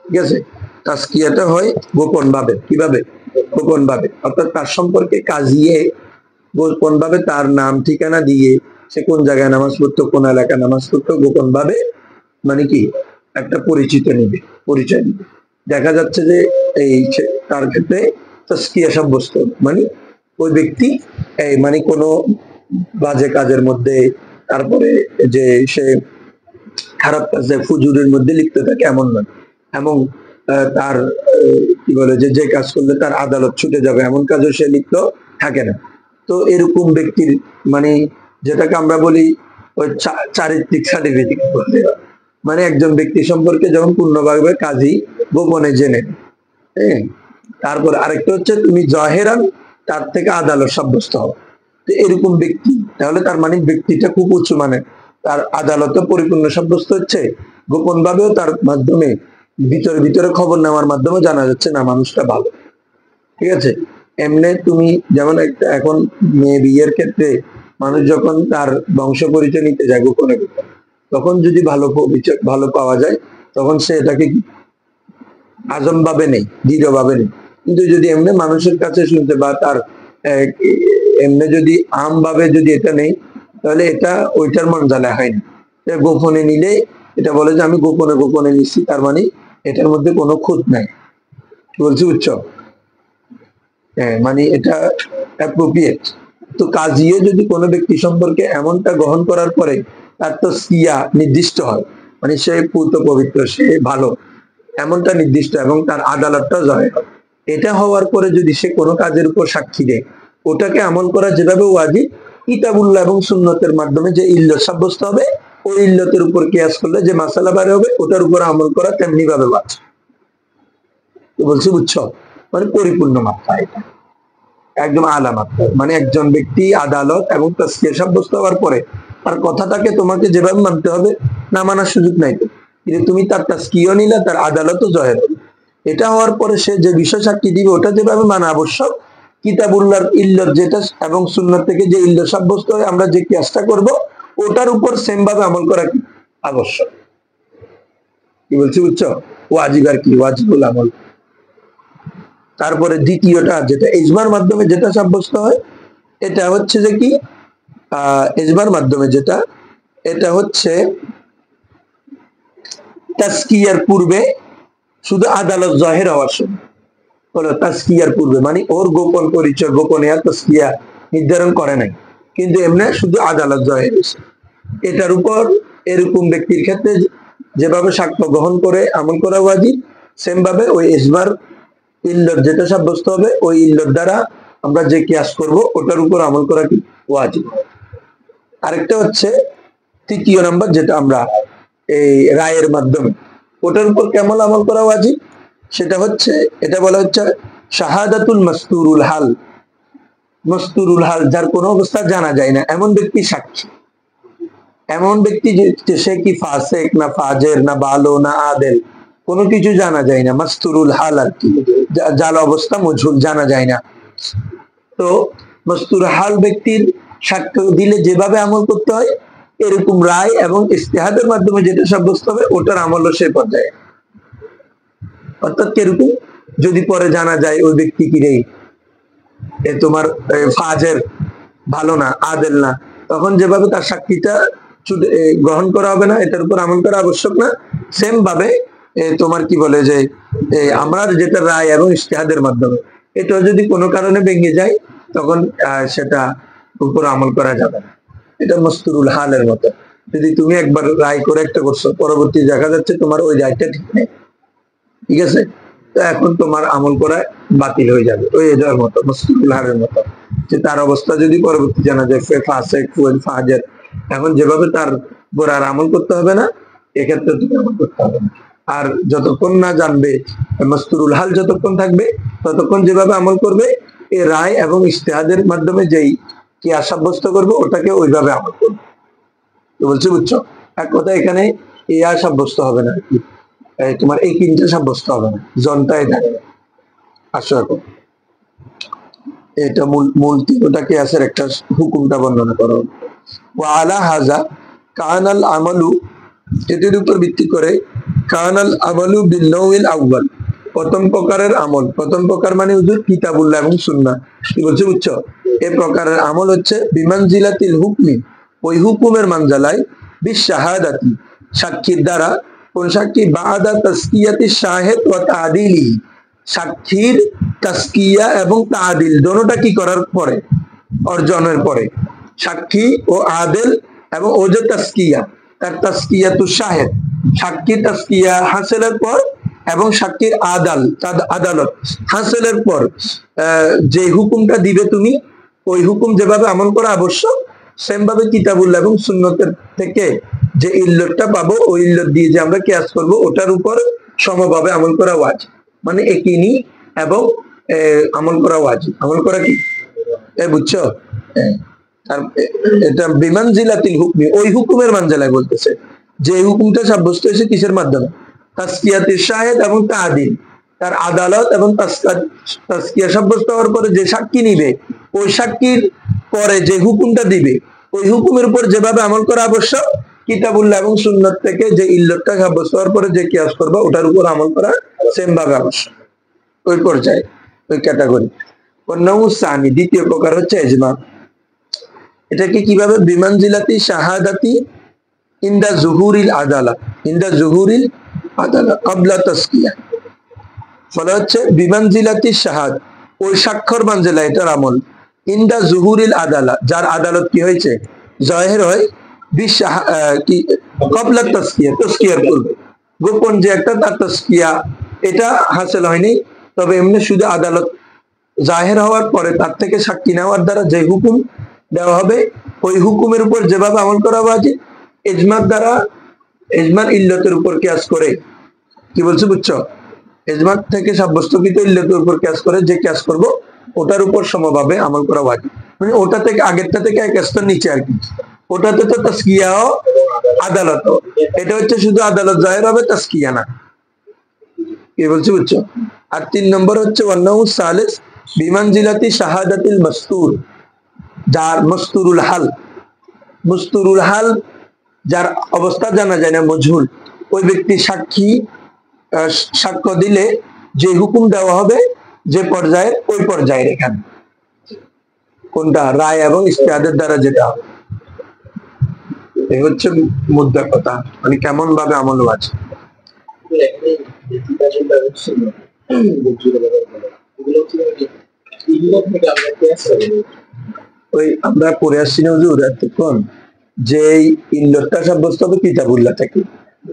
ঠিক আছে? তাসকিয়াটা হয় গোপন ভাবে। কিভাবে? গোপন ভাবে, অর্থাৎ তার সম্পর্কে কাজিয়ে গোপন ভাবে তার নাম ঠিকানা দিয়ে, সে কোন জায়গায় নামাজ পড়তো, কোন এলাকায় নামাজ পড়তো, গোপন ভাবে মানে কি একটা পরিচয় নিবে। দেখা যাচ্ছে যে এই তার ক্ষেত্রে তাসকিয়া সাব্যস্ত, মানে ওই ব্যক্তি এই মানে কোনো বাজে কাজের মধ্যে, তারপরে যে সে খারাপ কাজে ফুজুরের মধ্যে লিপ্ত থাকে এমন নয়, এবং তার কি বলে যে কাজ করলে তার আদালত ছুটে যাবে এমন কাজও সে লিপ্ত থাকে না। তো এরকম ব্যক্তির মানে যেটাকে আমরা বলি ওই চারিত্রিক সার্টিফিকেট বলতে, মানে একজন ব্যক্তি সম্পর্কে যখন পূর্ণভাবে কাজী গোপনে জেনে। হ্যাঁ, তারপর আরেকটা হচ্ছে তুমি জহেরান তার থেকে আদালত সাব্যস্ত হবে। তো এরকম ব্যক্তি, তাহলে তার মানে ব্যক্তিটা খুব উঁচু, মানে তার আদালতে পরিপূর্ণ সাব্যস্ত হচ্ছে, গোপন ভাবেও তার মাধ্যমে ভিতরে ভিতরে খবর নেওয়ার মাধ্যমে জানা যাচ্ছে না মানুষটা ভালো, ঠিক আছে। এমনি তুমি যেমন একটা এখন মেয়ে বিয়ের ক্ষেত্রে মানুষ যখন তার বংশ পরিচয় নিতে যায় গোপনে গোপনে, তখন যদি ভালো পরিচয় ভালো পাওয়া যায় তখন সে এটাকে আজম ভাবে নেই, দৃঢ় ভাবে নেই। কিন্তু যদি এমনি মানুষের কাছে শুনতে বা তার এমনি যদি আম ভাবে যদি এটা নেই, তাহলে এটা ওইটার মঞ্জালা হয় না। গোপনে নিলে এটা বলে যে আমি গোপনে গোপনে নিচ্ছি, তার মানে এটার মধ্যে কোনো খুঁত নাই। কি বলছি বুঝছো? মানে এটা অ্যাপ্রোপ্রিয়েট। তো কাজিও যদি কোনো ব্যক্তি সম্পর্কে এমনটা গ্রহণ করার পরে তার তো সিয়া নির্দিষ্ট হয়, মানে সে পূত পবিত্র, সে ভালো, এমনটা নির্দিষ্ট, এবং তার আদালতটা জয় হয়। এটা হওয়ার পরে যদি সে কোনো কাজের উপর সাক্ষী দেয়, ওটাকে আমল করা যেভাবে ওয়াজিব, কিতাবুল্লাহ এবং সুন্নতের মাধ্যমে যে ইল্লত সাব্যস্ত হবে, ওই ইল্লতের উপর কিয়াস করলে যে মাসালা বাড়ে হবে, ওটার উপর আমল করা তেমনি ভাবে ওয়াজিব। বলছি বুঝছো? মানে পরিপূর্ণ মাত্রা, এটা একদম আলা মাত্রা। মানে একজন ব্যক্তি আদালত এবং তাসকিয়া সাব্যস্ত হওয়ার পরে তার কথাটাকে তোমাকে যেভাবে মানতে হবে, না মানার সুযোগ নাই তো। কিন্তু তুমি তার তাসকিয়া নিলে, তার আদালতও জয়ের হবে। এটা হওয়ার পরে সে যে বিষয় সাক্ষী দিবে ওটা যেভাবে মানা আবশ্যক, কিতাবুল্লাহর ইল্লত যেটা এবং সুন্নাত থেকে যে ইল্লত সাব্যস্ত হয় আমরা যে কিয়াসটা করব, ওটার উপর সেম ভাবে আমল করা কি আবশ্যক। কি বলছি বুঝছো? ওয়াজিব আর কি, ওয়াজিবুল আমল। তারপরে দ্বিতীয়টা যেটা ইজমার মাধ্যমে যেটা সাব্যস্ত হয়, এটা হচ্ছে যে কি ইজমার মাধ্যমে যেটা, এটা হচ্ছে তাসকিয়ার পূর্বে শুধু আদালত জাহির হওয়ার সময় হলো তাসকিয়ার পূর্বে, মানে ওর গোপন পরিচয় গোপনীয় তাসকিয়া নির্ধারণ করে নাই, কিন্তু এমনি শুধু আদালত জাহির হয়েছে। এটার উপর এরকম ব্যক্তির ক্ষেত্রে যেভাবে সাক্ষ্য গ্রহণ করে আমল করা ওয়াজিব, সেম ভাবে ওই ইজমার ইল্লত যেটা সাব্যস্ত হবে, ওই ইল্লত দ্বারা আমরা যে কিয়াস করব ওটার উপর আমল করা কি ওয়াজিব। আরেকটা হচ্ছে তৃতীয় নাম্বার, যেটা আমরা এই রায়ের মাধ্যমে, ওটার উপর কেমন আমল করা ওয়াজিব, সেটা হচ্ছে এটা বলা হচ্ছে শাহাদাতুল মাস্তুরুল হাল। মাস্তুরুল হাল, যার কোনো অবস্থা জানা যায় না, এমন ব্যক্তি সাক্ষী। এমন ব্যক্তি যে সে কি ফাসেক না ফাজের না ভালো না আদেল, কোনো কিছু জানা যায় না, মাস্তুরুল হাল আর কি, যার অবস্থা মজহুল, জানা যায় না। তো মস্তুর হাল ব্যক্তির সাক্ষ্য দিলে যেভাবে আমল করতে হয়, এরকম রায় এবং ইস্তেহাদের মাধ্যমে যেটা সাব্যস্ত হবে ওটার আমলও সে পর্যায়ে। অর্থাৎ কিরকম, যদি পরে জানা যায় ওই ব্যক্তি কি রে তোমার ফাজের, ভালো না আদেল না, তখন যেভাবে তার সাক্ষীটা গ্রহণ করা হবে না, এটার উপর আমল করা আবশ্যক না। সেম ভাবে তোমার কি বলে যে আমরা যেটা রায় এবং ইস্তেহাদের মাধ্যমে, এটা যদি কোনো কারণে ভেঙে যায় তখন সেটা উপর আমল করা যাবে না। এটা মস্তুরুল হালের মতো। যদি তুমি একবার রায় করে একটা করছো, পরবর্তী দেখা যাচ্ছে তোমার ওই রায়টা ঠিক নেই, ঠিক আছে, তো এখন তোমার আমল করা বাতিল হয়ে যাবে, ওই এটার মতো মস্তুরুল হালের মতো, যে তার অবস্থা যদি পরবর্তী জানা যায় ফাসেক ফাজের, এখন যেভাবে তার উপর আর আমল করতে হবে না, এক্ষেত্রে তুমি আমল করতে হবে না। আর যতক্ষণ না জানবে মস্তুরুল হাল যতক্ষণ থাকবে, ততক্ষণ যেভাবে আমল করবে, এই রায় এবং ইস্তেহাদের মাধ্যমে যেই কি সাব্যস্ত করবে ওটাকে ওইভাবে আমল করবে। বলছি বুঝছো? এক কথা, এখানে এই সাব্যস্ত হবে না, তোমার এই তিনটা সাব্যস্ত হবে না, জনটাই দাঁড়াবে। আসো এখন এটা মূল তিনটাকে আছে একটা হুকুমটা বর্ণনা করো। ওয়ালা হাজা কানাল আমালু, এটির উপর ভিত্তি করে কানাল আমালু বিল নওয়িল আউয়াল, প্রথম প্রকারের আমল, প্রথম প্রকার মানে হুজুর কিতাবুল্লাহ এবং সুন্নাহ। কি বলছে বুঝছো? এই প্রকারের আমল হচ্ছে বিমানজিলাতিল হুকমি, ওই হুকুমের মানজালায়, বিশাহাদাতি, সাক্ষীর দ্বারা। কোন সাক্ষী? বাদা তাসকিয়াতি শাহিদ ওয়া তাদিলি, সাক্ষীর তাসকিয়া এবং তাদিল দোনোটা কি করার পরে, অর্জনের পরে। সাক্ষী ও আদেল এবং ও যে তাসকিয়া, তার তাসকিয়াতু শাহিদ, সাক্ষীর তাসকিয়া হাসিলের পর এবং সাক্ষীর আদালত হাসিলের পর যে হুকুমটা দিবে তুমি, ওই হুকুম যেভাবে আমল করা আবশ্যক, সেম ভাবে কিতাবুল্লাহ এবং সুন্নতের থেকে যে ইল্লতটা পাবো, ওই ইল্লত দিয়ে যে আমরা কিয়াস করবো, ওটার উপর সমভাবে আমল করা ওয়াজিব। মানে একিনি এবং আমল করা ওয়াজিব। আমল করা কি বুঝছো? এটা বিমানজিলাতিল হুকমি, ওই হুকুমের মানজালায় বলতেছে, যে হুকুমটা সাব্যস্ত হয়েছে কিসের মাধ্যমে? তাসকিয়াতে শাহেদ এবং তাদিল, তার আদালত এবং তাসকিয়া সাব্যস্ত হওয়ার পরে যে সাক্ষী নিবে, ওই সাক্ষীর পরে যে হুকুমটা দিবে, ওই হুকুমের উপর যেভাবে আমল করা আবশ্যক, কিতাবুল্লাহ এবং সুন্নাত থেকে যে ইল্লতটা সাব্যস্ত হওয়ার পরে যে কিয়াস করবে ওটার উপর আমল করা সেম ভাবে আবশ্যক। ওই পর্যায়ে, ওই ক্যাটাগরি। সানি, দ্বিতীয় প্রকার হচ্ছে ইজমা। এটাকে কিভাবে? বিমানজিলাতি শাহাদাতি ইনদা জুহুরিল আদালা, ইনদা জুহুরিল আদালা ক্বাবলা তাসকিয়া। বলা হচ্ছে বিমানজিলাতি শাহাদ, ওই স্বাক্ষর মানজিলা, এটার আমল। ইনদা জুহুরিল আদালা, যার আদালত কি হয়েছে? জাহির হয়। কি ক্বাবলা তাসকিয়া, তাসকিয়ার পূর্বে। গোপন যে একটা, তার তাসকিয়া এটা হাসিল হয়নি, তবে এমনি শুধু আদালত জাহির হওয়ার পরে তার থেকে সাক্ষী নেওয়ার দ্বারা যে হুকুম দেওয়া হবে, ওই হুকুমের উপর যেভাবে আমল করা উচিত, ইজমার দ্বারা, ইজমার ইল্লতের উপর কিয়াস করে, কি বলছে বুঝছো? ইজমার থেকে সাব্যস্তকৃত ইল্লতের উপর কিয়াস করে যে কিয়াস করব, ওটার উপর সমভাবে আমল করা উচিত। মানে ওটা থেকে, আগেরটা থেকে এক স্তর নিচে আর কি। ওটাতে তো তাসকিয়াও আদালতও, এটা হচ্ছে শুধু আদালত জাহির হবে, তাসকিয়া না। কি বলছি বুঝছো? আর 3 নম্বর হচ্ছে ওয়ান্নাহু সালিস বিমানজিলাতি শাহাদাতিল মাসতুর, যার মস্তুরুল হাল, মস্তুরুল হাল যার অবস্থা জানা যায় না, মজহুল, ওই ব্যক্তি সাক্ষী সাক্ষ্য দিলে যে হুকুম দেওয়া হবে যে পর্যায়ের, ওই পর্যায়ের এখানে কোনটা রায় এবং ইস্তেহাদের দ্বারা যেটা হবে, এই হচ্ছে মুদ্রা কথা। মানে কেমন ভাবে আমল আছে। ওই আমরা পড়ে আসছি না হুজুর এতক্ষণ, যে ইল্লতটা সাব্যস্ত হবে কিতাবুল্লাহ থেকে,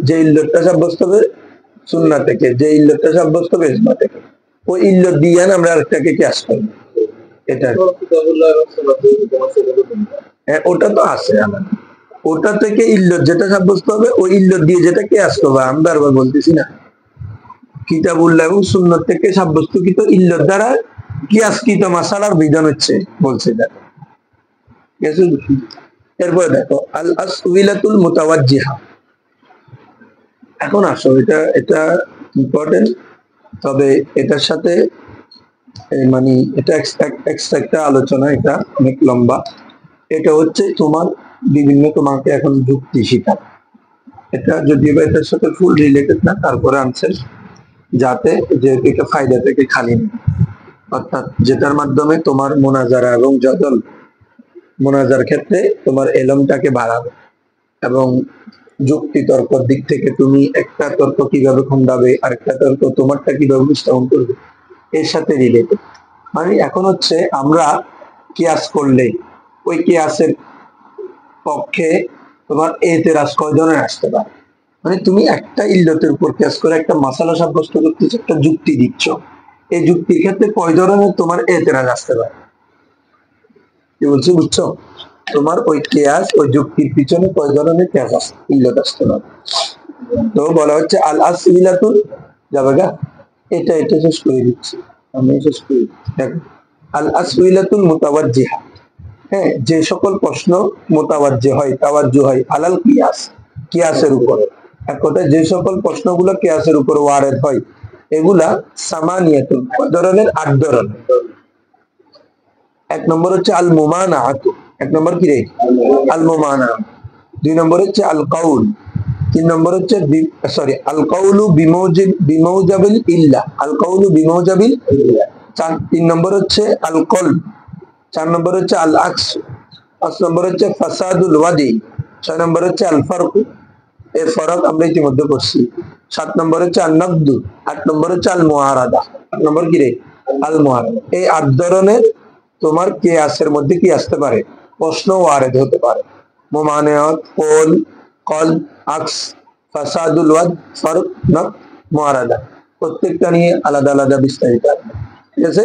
যে ইল্লতটা সাব্যস্ত হবে সুন্নাহ থেকে, যে ইল্লতটা সাব্যস্ত হবে ইজমা থেকে, ওই ইল্লত দিয়ে আমরা আরেকটাকে কিয়াস করব। এটা ওটা তো আছে, ওটা থেকে ইল্লত যেটা সাব্যস্ত হবে, ওই ইল্লত দিয়ে যেটা কিয়াস করবে। আমি বারবার বলতেছি না, কিতাবুল্লাহ এবং সুন্নাত থেকে সাব্যস্তকৃত ইল্লত দ্বারা কিয়াসকৃত মাসালার বিধান হচ্ছে, বলছে দেখো। এরপরে দেখো আল আসউইলাতুল মুতাওয়াজ্জিহা। এখন আসো, এটা ইম্পর্টেন্ট, তবে এটার সাথে মানে এটা এক্সট্রা একটা আলোচনা, এটা অনেক লম্বা। এটা হচ্ছে তোমার বিভিন্ন, তোমাকে এখন যুক্তি শিখা, এটা যদিও বা এটার সাথে ফুল রিলেটেড না, তারপরে আনছেন যাতে যে এটা ফায়দা থেকে খালি নেই। অর্থাৎ যেটার মাধ্যমে তোমার মোনাজারা এবং জদল, মোনাজার ক্ষেত্রে তোমার এলমটাকে বাড়াবে, এবং যুক্তি তর্কর দিক থেকে তুমি একটা তর্ক কিভাবে খন্ডাবে, আরেকটা তর্ক তোমারটা কিভাবে উপস্থাপন করবে, এর সাথে রিলেটেড। মানে এখন হচ্ছে আমরা কিয়াস করলে ওই কিয়াসের পক্ষে তোমার এতেরাজ কয় ধরনের আসতে পারে। মানে তুমি একটা ইল্লতের উপর কিয়াস করে একটা মাসালা সাব্যস্ত করতেছো, একটা যুক্তি দিচ্ছ, এই যুক্তির ক্ষেত্রে কয় ধরনের তোমার এতেরাজ আসতে পারে। কি বলছি বুঝছো? তোমার ওই কিয়াস, ওই যুক্তির পিছনে কয় ধরনের কিয়াস আসতে, ইল্লত আসতে পারে। তো বলা হচ্ছে আল আসইলাতুল, যাবে গা, এটা শেষ করে দিচ্ছি আমি, শেষ করে দিচ্ছি। দেখো আল আসইলাতুল মুতাওয়াজ্জিহা, হ্যাঁ, যে সকল প্রশ্ন মোতাওয়াজ্জি হয়, তাওয়াজ্জু হয় আলাল কিয়াস, কিয়াসের উপর। এক কথায় যে সকল প্রশ্নগুলো কিয়াসের উপর ওয়ারেদ হয়, এগুলা সামানিয়াতুন, কয় ধরনের? 8 ধরনের। 1 নম্বর হচ্ছে আল মুমানাআত, 1 নম্বর কি রে? আল মুমানা। 2 নম্বর হচ্ছে আল কাউল। 3 নম্বর হচ্ছে আল কাউলু বিমৌজাবিল ইল্লা, আল কাউলু বিমৌজাবিল ইল্লা। 3 নম্বর হচ্ছে আল কলব। 4 নম্বর হচ্ছে আল আকস। 5 নম্বর হচ্ছে ফাসাদুল ওয়াদি। 6 নম্বর হচ্ছে আল ফারকু, এই ফরক আমরা ইতিমধ্যে পড়ছি। 7 নম্বর হচ্ছে আল নাকদু। 8 নম্বর হচ্ছে আল মুআরাদা। 8 নম্বর কি রে? আল মুআরাদা। এই 8 ধরনের তোমার কিয়াসের মধ্যে কি আসতে পারে? প্রশ্ন ওয়ারিদ হতে পারে। মুমানিয়াত, কল, কলব, আকস, ফাসাদুল ওয়াদ, ফারক, নাক, মুআরাদা, প্রত্যেকটা নিয়ে আলাদা আলাদা বিস্তারিত আছে। ঠিক আছে?